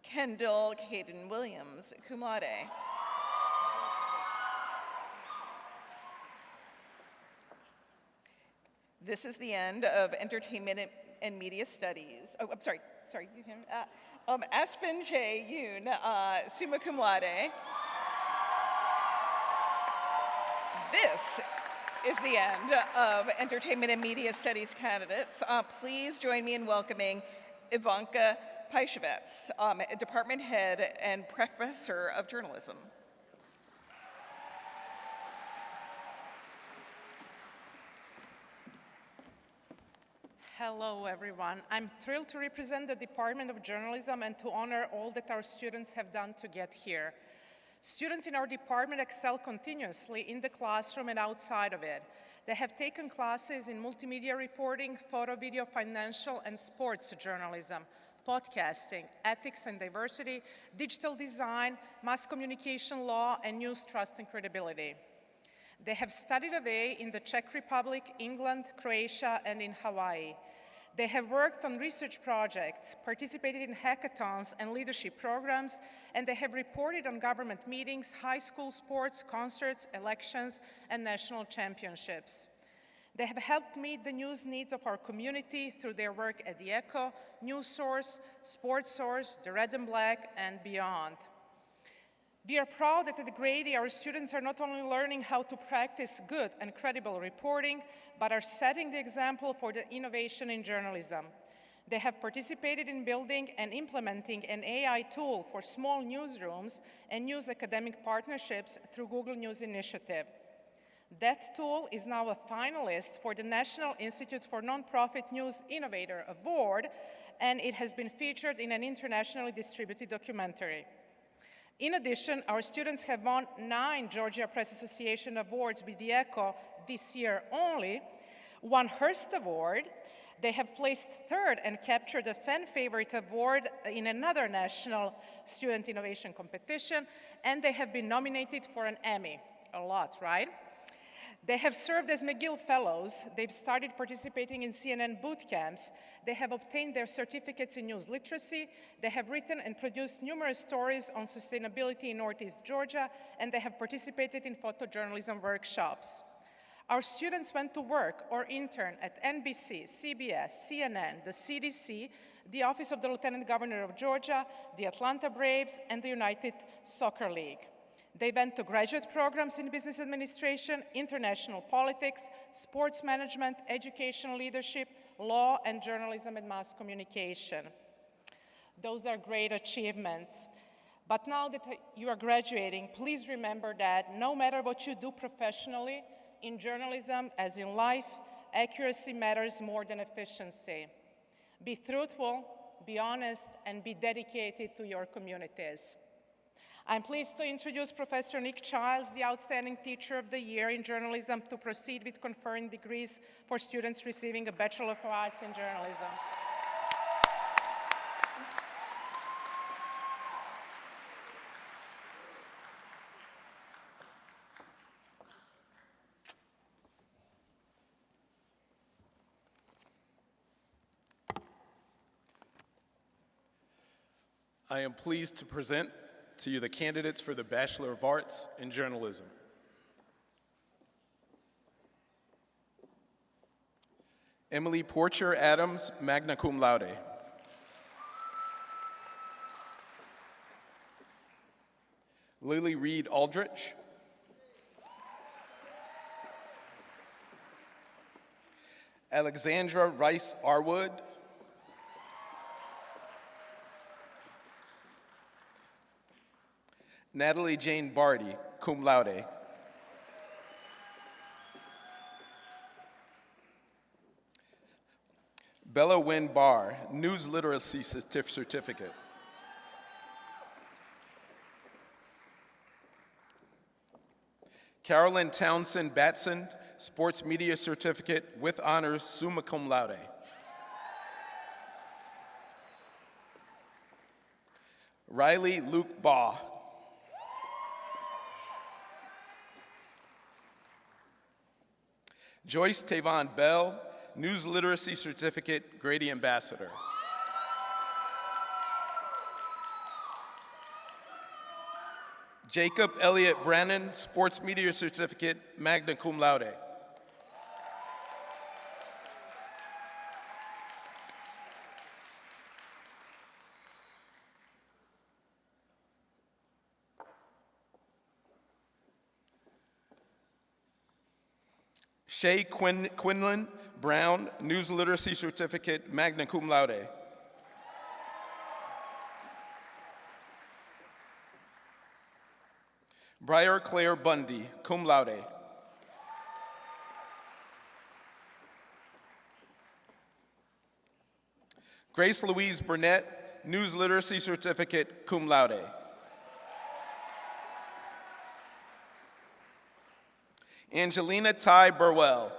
Kendall Caden Williams, cum laude. This is the end of Entertainment and Media Studies. Oh, I'm sorry, you can. Aspen Che Yoon, summa cum laude. This is the end of Entertainment and Media Studies candidates. Please join me in welcoming Ivanka Paishevets, Department Head and Professor of Journalism. Hello, everyone. I'm thrilled to represent the Department of Journalism and to honor all that our students have done to get here. Students in our department excel continuously in the classroom and outside of it. They have taken classes in multimedia reporting, photo, video, financial, and sports journalism, podcasting, ethics and diversity, digital design, mass communication law, and news trust and credibility. They have studied away in the Czech Republic, England, Croatia, and in Hawaii. They have worked on research projects, participated in hackathons and leadership programs, and they have reported on government meetings, high school sports, concerts, elections, and national championships. They have helped meet the news needs of our community through their work at The Echo, News Source, Sports Source, The Red and Black, and beyond. We are proud that at Grady, our students are not only learning how to practice good and credible reporting, but are setting the example for the innovation in journalism. They have participated in building and implementing an AI tool for small newsrooms and news academic partnerships through Google News Initiative. That tool is now a finalist for the National Institute for Nonprofit News Innovator Award, and it has been featured in an internationally distributed documentary. In addition, our students have won 9 Georgia Press Association awards with the Echo this year only, 1 Hearst Award. They have placed 3rd and captured a Fan Favorite Award in another national student innovation competition, and they have been nominated for an Emmy. A lot, right? They have served as McGill Fellows. They've started participating in CNN boot camps. They have obtained their certificates in news literacy. They have written and produced numerous stories on sustainability in Northeast Georgia, and they have participated in photojournalism workshops. Our students went to work or intern at NBC, CBS, CNN, the CDC, the Office of the Lieutenant Governor of Georgia, the Atlanta Braves, and the United Soccer League. They went to graduate programs in business administration, international politics, sports management, educational leadership, law, and journalism and mass communication. Those are great achievements. But now that you are graduating, please remember that no matter what you do professionally, in journalism, as in life, accuracy matters more than efficiency. Be truthful, be honest, and be dedicated to your communities. I'm pleased to introduce Professor Nick Childs, the Outstanding Teacher of the Year in Journalism, to proceed with conferring degrees for students receiving a Bachelor of Arts in Journalism. I am pleased to present to you the candidates for the Bachelor of Arts in Journalism. Emily Porcher Adams, magna cum laude. Lily Reed Aldrich. Alexandra Rice Arwood. Natalie Jane Barty, cum laude. Bella Wynn Barr, news literacy certificate. Carolyn Townsend Batson, sports media certificate with honors, summa cum laude. Riley Luke Baugh. Joyce Tavon Bell, News Literacy Certificate, Grady Ambassador. Jacob Elliott Brannon, Sports Media Certificate, magna cum laude. Shay Quinlan Brown, News Literacy Certificate, magna cum laude. Briar Claire Bundy, cum laude. Grace Louise Burnett, News Literacy Certificate, cum laude. Angelina Ty Burwell.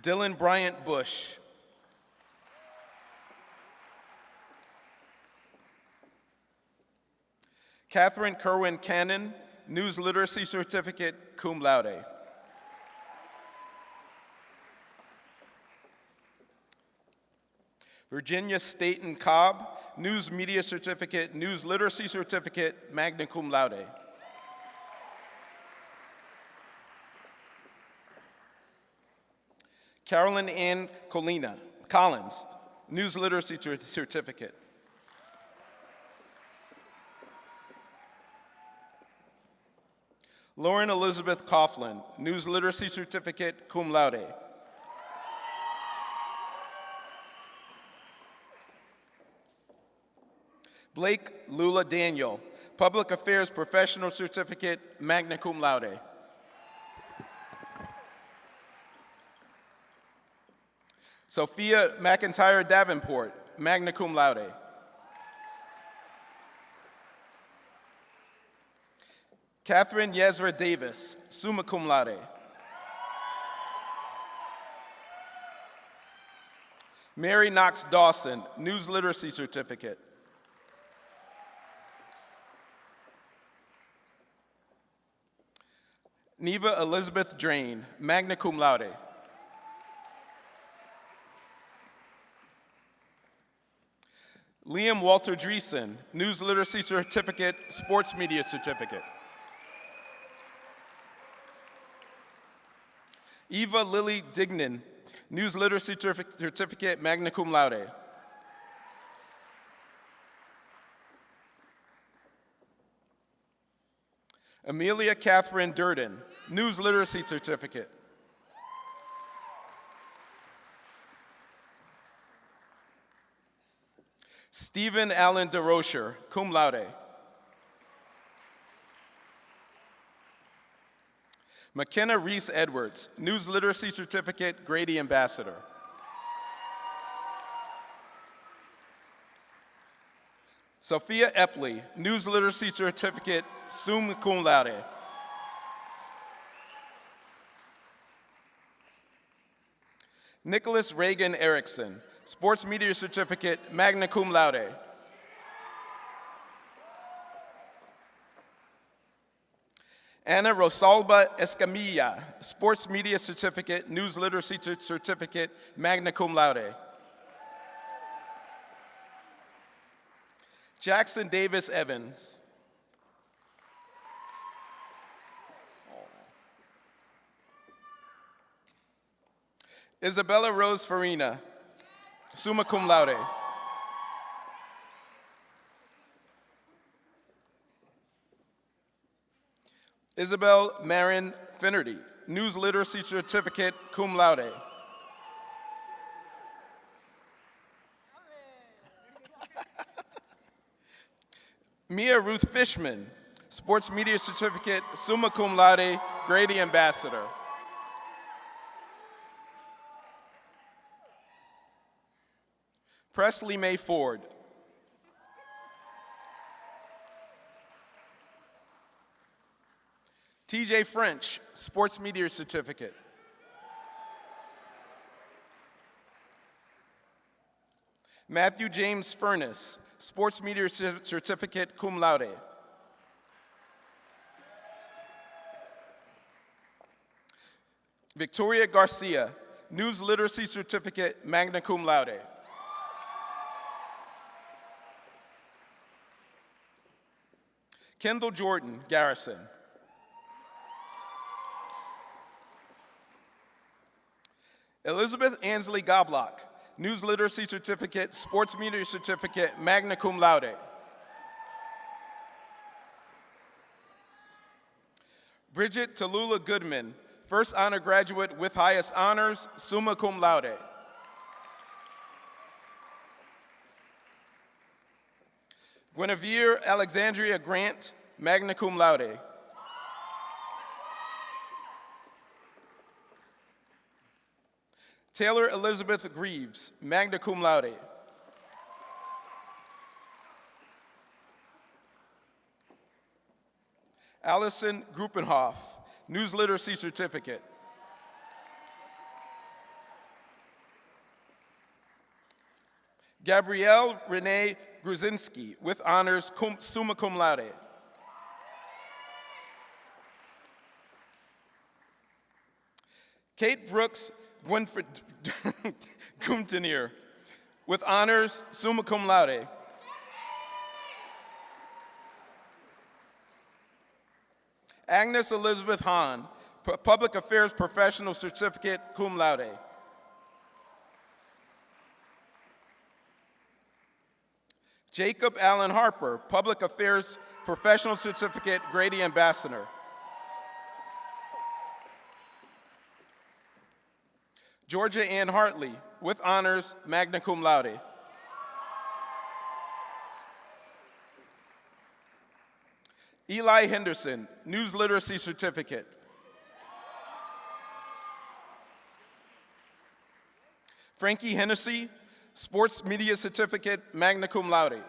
Dylan Bryant Bush. Catherine Kerwin Cannon, News Literacy Certificate, cum laude. Virginia Staten Cobb, News Media Certificate, News Literacy Certificate, magna cum laude. Carolyn Ann Collins, News Literacy Certificate. Lauren Elizabeth Coughlin, News Literacy Certificate, cum laude. Blake Lula Daniel, Public Affairs Professional Certificate, magna cum laude. Sophia McIntyre Davenport, magna cum laude. Catherine Yezra Davis, summa cum laude. Mary Knox Dawson, News Literacy Certificate. Neva Elizabeth Drain, magna cum laude. Liam Walter Dreesen, News Literacy Certificate, Sports Media Certificate. Eva Lily Dignan, News Literacy Certificate, magna cum laude. Amelia Catherine Durden, News Literacy Certificate. Stephen Allen DeRocher, cum laude. McKenna Reese Edwards, News Literacy Certificate, Grady Ambassador. Sophia Epley, News Literacy Certificate, summa cum laude. Nicholas Reagan Erickson, Sports Media Certificate, magna cum laude. Ana Rosalba Escamilla, Sports Media Certificate, News Literacy Certificate, magna cum laude. Jackson Davis Evans. Isabella Rose Farina, summa cum laude. Isabel Marin Finnerty, News Literacy Certificate, cum laude. Mia Ruth Fishman, Sports Media Certificate, summa cum laude, Grady Ambassador. Presley May Ford. TJ French, Sports Media Certificate. Matthew James Furness, Sports Media Certificate, cum laude. Victoria Garcia, News Literacy Certificate, magna cum laude. Kendall Jordan, Garrison. Elizabeth Ansley Goblock, News Literacy Certificate, Sports Media Certificate, magna cum laude. Bridget Tallulah Goodman, First Honor Graduate with Highest Honors, summa cum laude. Guinevere Alexandria Grant, magna cum laude. Taylor Elizabeth Greaves, magna cum laude. Allison Gruppenhoff, News Literacy Certificate. Gabrielle Renee Gruzinski, with honors, summa cum laude. Kate Brooks Winfred Gumtenier, with honors, summa cum laude. Agnes Elizabeth Hahn, Public Affairs Professional Certificate, cum laude. Jacob Allen Harper, Public Affairs Professional Certificate, Grady Ambassador. Georgia Ann Hartley, with honors, magna cum laude. Eli Henderson, News Literacy Certificate. Frankie Hennessy, Sports Media Certificate, magna cum laude.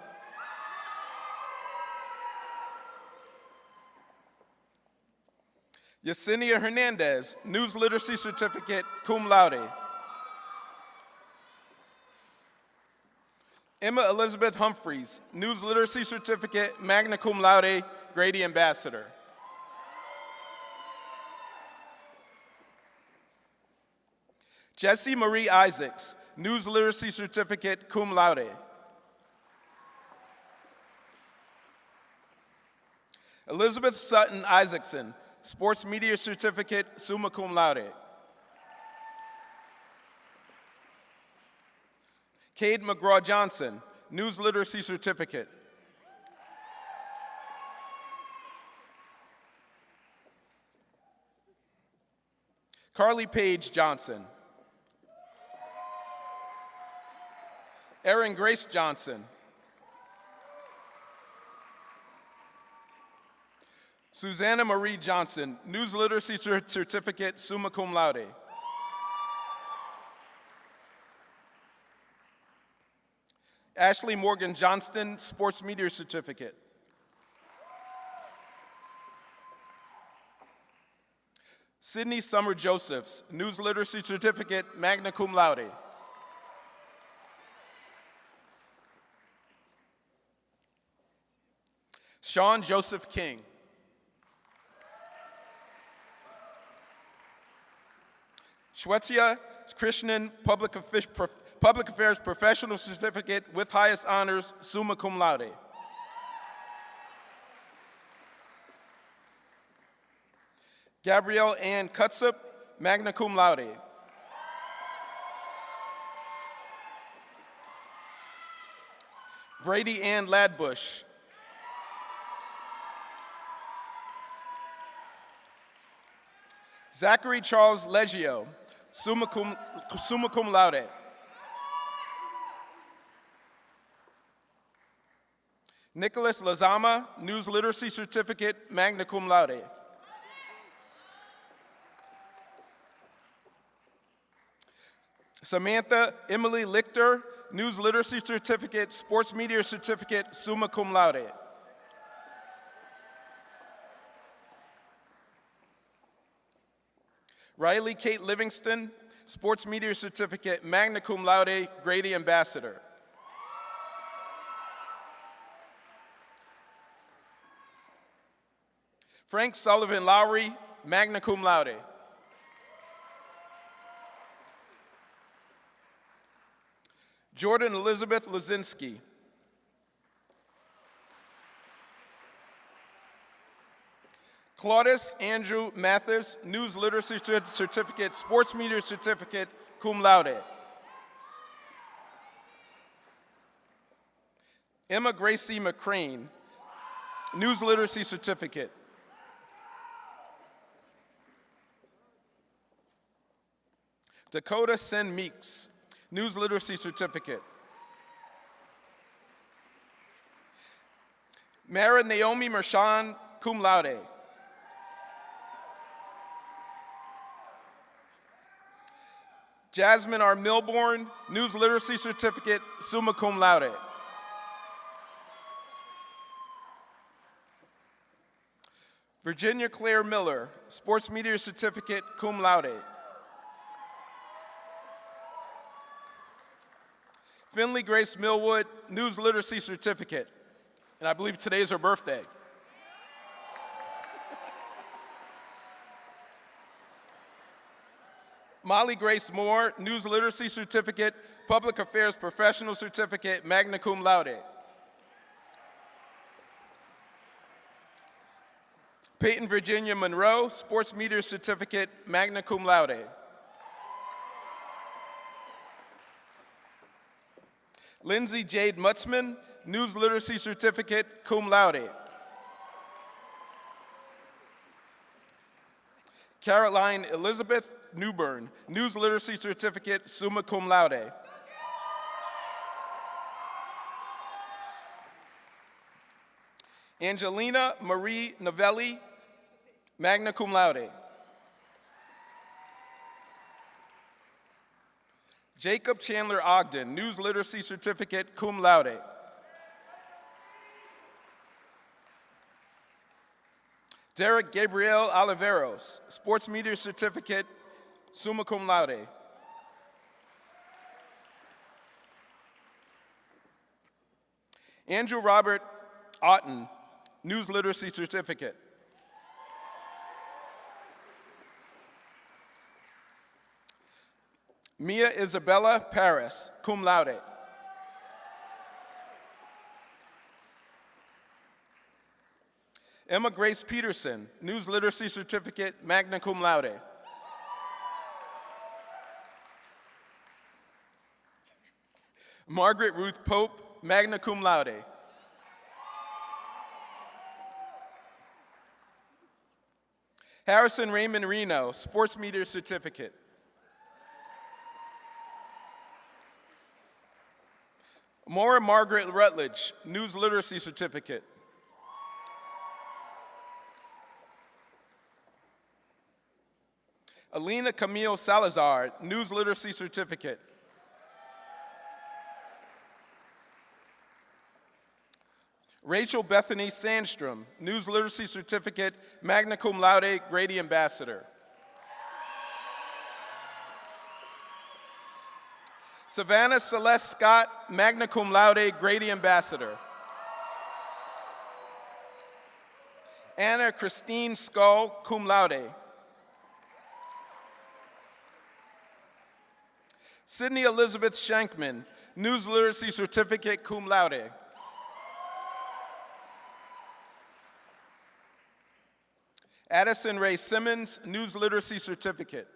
Yesenia Hernandez, News Literacy Certificate, cum laude. Emma Elizabeth Humphreys, News Literacy Certificate, magna cum laude, Grady Ambassador. Jessie Marie Isaacs, News Literacy Certificate, cum laude. Elizabeth Sutton Isaacson, Sports Media Certificate, summa cum laude. Cade McGraw-Johnson, News Literacy Certificate. Carly Page Johnson. Erin Grace Johnson. Susanna Marie Johnson, News Literacy Certificate, summa cum laude. Ashley Morgan Johnston, Sports Media Certificate. Sydney Summer Josephs, News Literacy Certificate, magna cum laude. Sean Joseph King. Shwetia Krishnan, Public Affairs Professional Certificate with highest honors, summa cum laude. Gabrielle Ann Cutsup, magna cum laude. Brady Ann Ladbush. Zachary Charles Leggio, summa cum laude. Nicholas Lazama, News Literacy Certificate, magna cum laude. Samantha Emily Lichter, News Literacy Certificate, Sports Media Certificate, summa cum laude. Riley Kate Livingston, Sports Media Certificate, magna cum laude, Grady Ambassador. Frank Sullivan Lowry, magna cum laude. Jordan Elizabeth Lazinski. Claudius Andrew Mathis, News Literacy Certificate, Sports Media Certificate, cum laude. Emma Gracie McCrane, News Literacy Certificate. Dakota Sen Meeks, News Literacy Certificate. Mara Naomi Mershon, cum laude. Jasmine R. Milborn, News Literacy Certificate, summa cum laude. Virginia Claire Miller, Sports Media Certificate, cum laude. Finley Grace Millwood, News Literacy Certificate. And I believe today is her birthday. Molly Grace Moore, News Literacy Certificate, Public Affairs Professional Certificate, magna cum laude. Peyton Virginia Monroe, Sports Media Certificate, magna cum laude. Lindsay Jade Mutzman, News Literacy Certificate, cum laude. Caroline Elizabeth Newbern, News Literacy Certificate, summa cum laude. Angelina Marie Novelli, magna cum laude. Jacob Chandler Ogden, News Literacy Certificate, cum laude. Derek Gabriel Oliveros, Sports Media Certificate, summa cum laude. Andrew Robert Otten, News Literacy Certificate. Mia Isabella Paris, cum laude. Emma Grace Peterson, News Literacy Certificate, magna cum laude. Margaret Ruth Pope, magna cum laude. Harrison Raymond Reno, Sports Media Certificate. Maura Margaret Rutledge, News Literacy Certificate. Alina Camille Salazar, News Literacy Certificate. Rachel Bethany Sandstrom, News Literacy Certificate, magna cum laude, Grady Ambassador. Savannah Celeste Scott, magna cum laude, Grady Ambassador. Anna Christine Skull, cum laude. Sydney Elizabeth Shankman, News Literacy Certificate, cum laude. Addison Ray Simmons, News Literacy Certificate.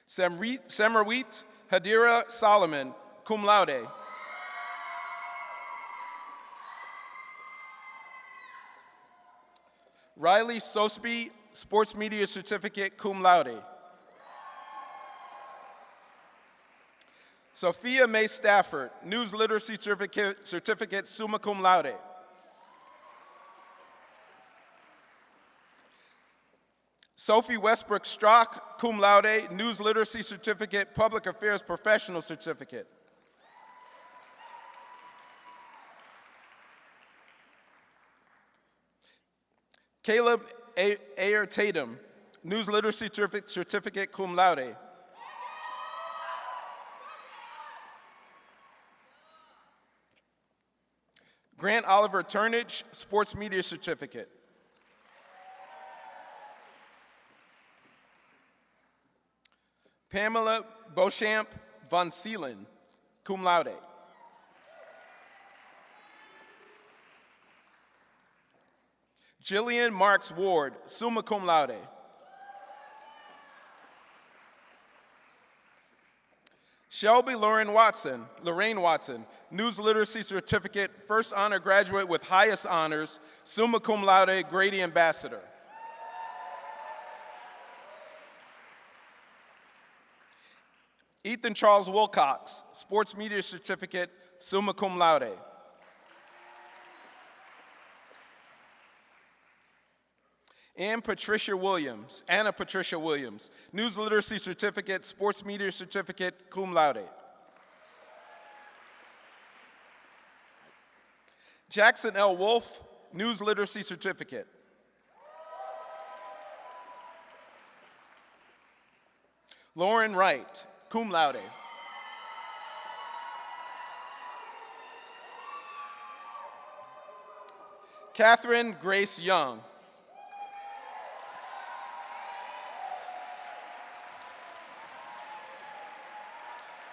Samrawit Hadira Solomon, cum laude. Riley Sosby, Sports Media Certificate, cum laude. Sophia May Stafford, News Literacy Certificate, summa cum laude. Sophie Westbrook Strock, cum laude, News Literacy Certificate, Public Affairs Professional Certificate. Caleb Ayer Tatum, News Literacy Certificate, cum laude. Grant Oliver Turnage, Sports Media Certificate. Pamela Beauchamp von Seelen, cum laude. Jillian Marks Ward, summa cum laude. Shelby Lorraine Watson, News Literacy Certificate, first honor graduate with highest honors, summa cum laude, Grady Ambassador. Ethan Charles Wilcox, Sports Media Certificate, summa cum laude. Anna Patricia Williams, News Literacy Certificate, Sports Media Certificate, cum laude. Jackson L. Wolf, News Literacy Certificate. Lauren Wright, cum laude. Catherine Grace Young.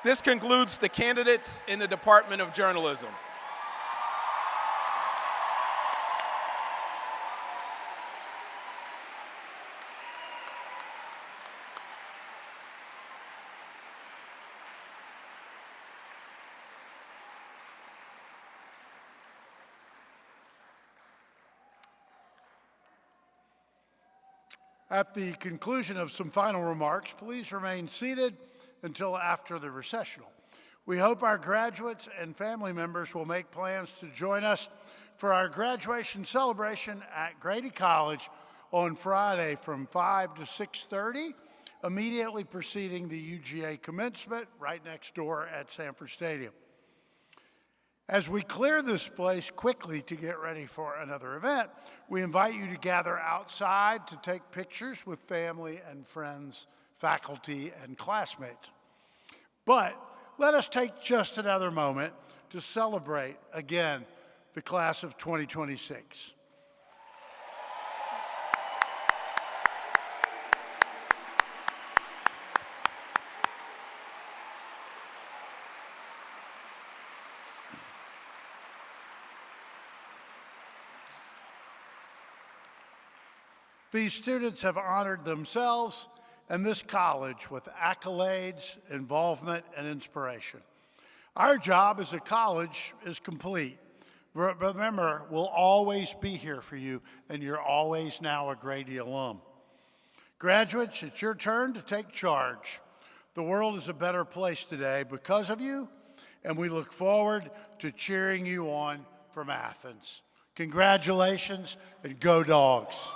This concludes the candidates in the Department of Journalism. At the conclusion of some final remarks, please remain seated until after the recessional. We hope our graduates and family members will make plans to join us for our graduation celebration at Grady College on Friday from 5 to 6:30, immediately preceding the UGA commencement right next door at Sanford Stadium. As we clear this place quickly to get ready for another event, we invite you to gather outside to take pictures with family and friends, faculty, and classmates. But let us take just another moment to celebrate again the class of 2026. These students have honored themselves and this college with accolades, involvement, and inspiration. Our job as a college is complete. Remember, we'll always be here for you, and you're always now a Grady alum. Graduates, it's your turn to take charge. The world is a better place today because of you, and we look forward to cheering you on from Athens. Congratulations, and go Dogs.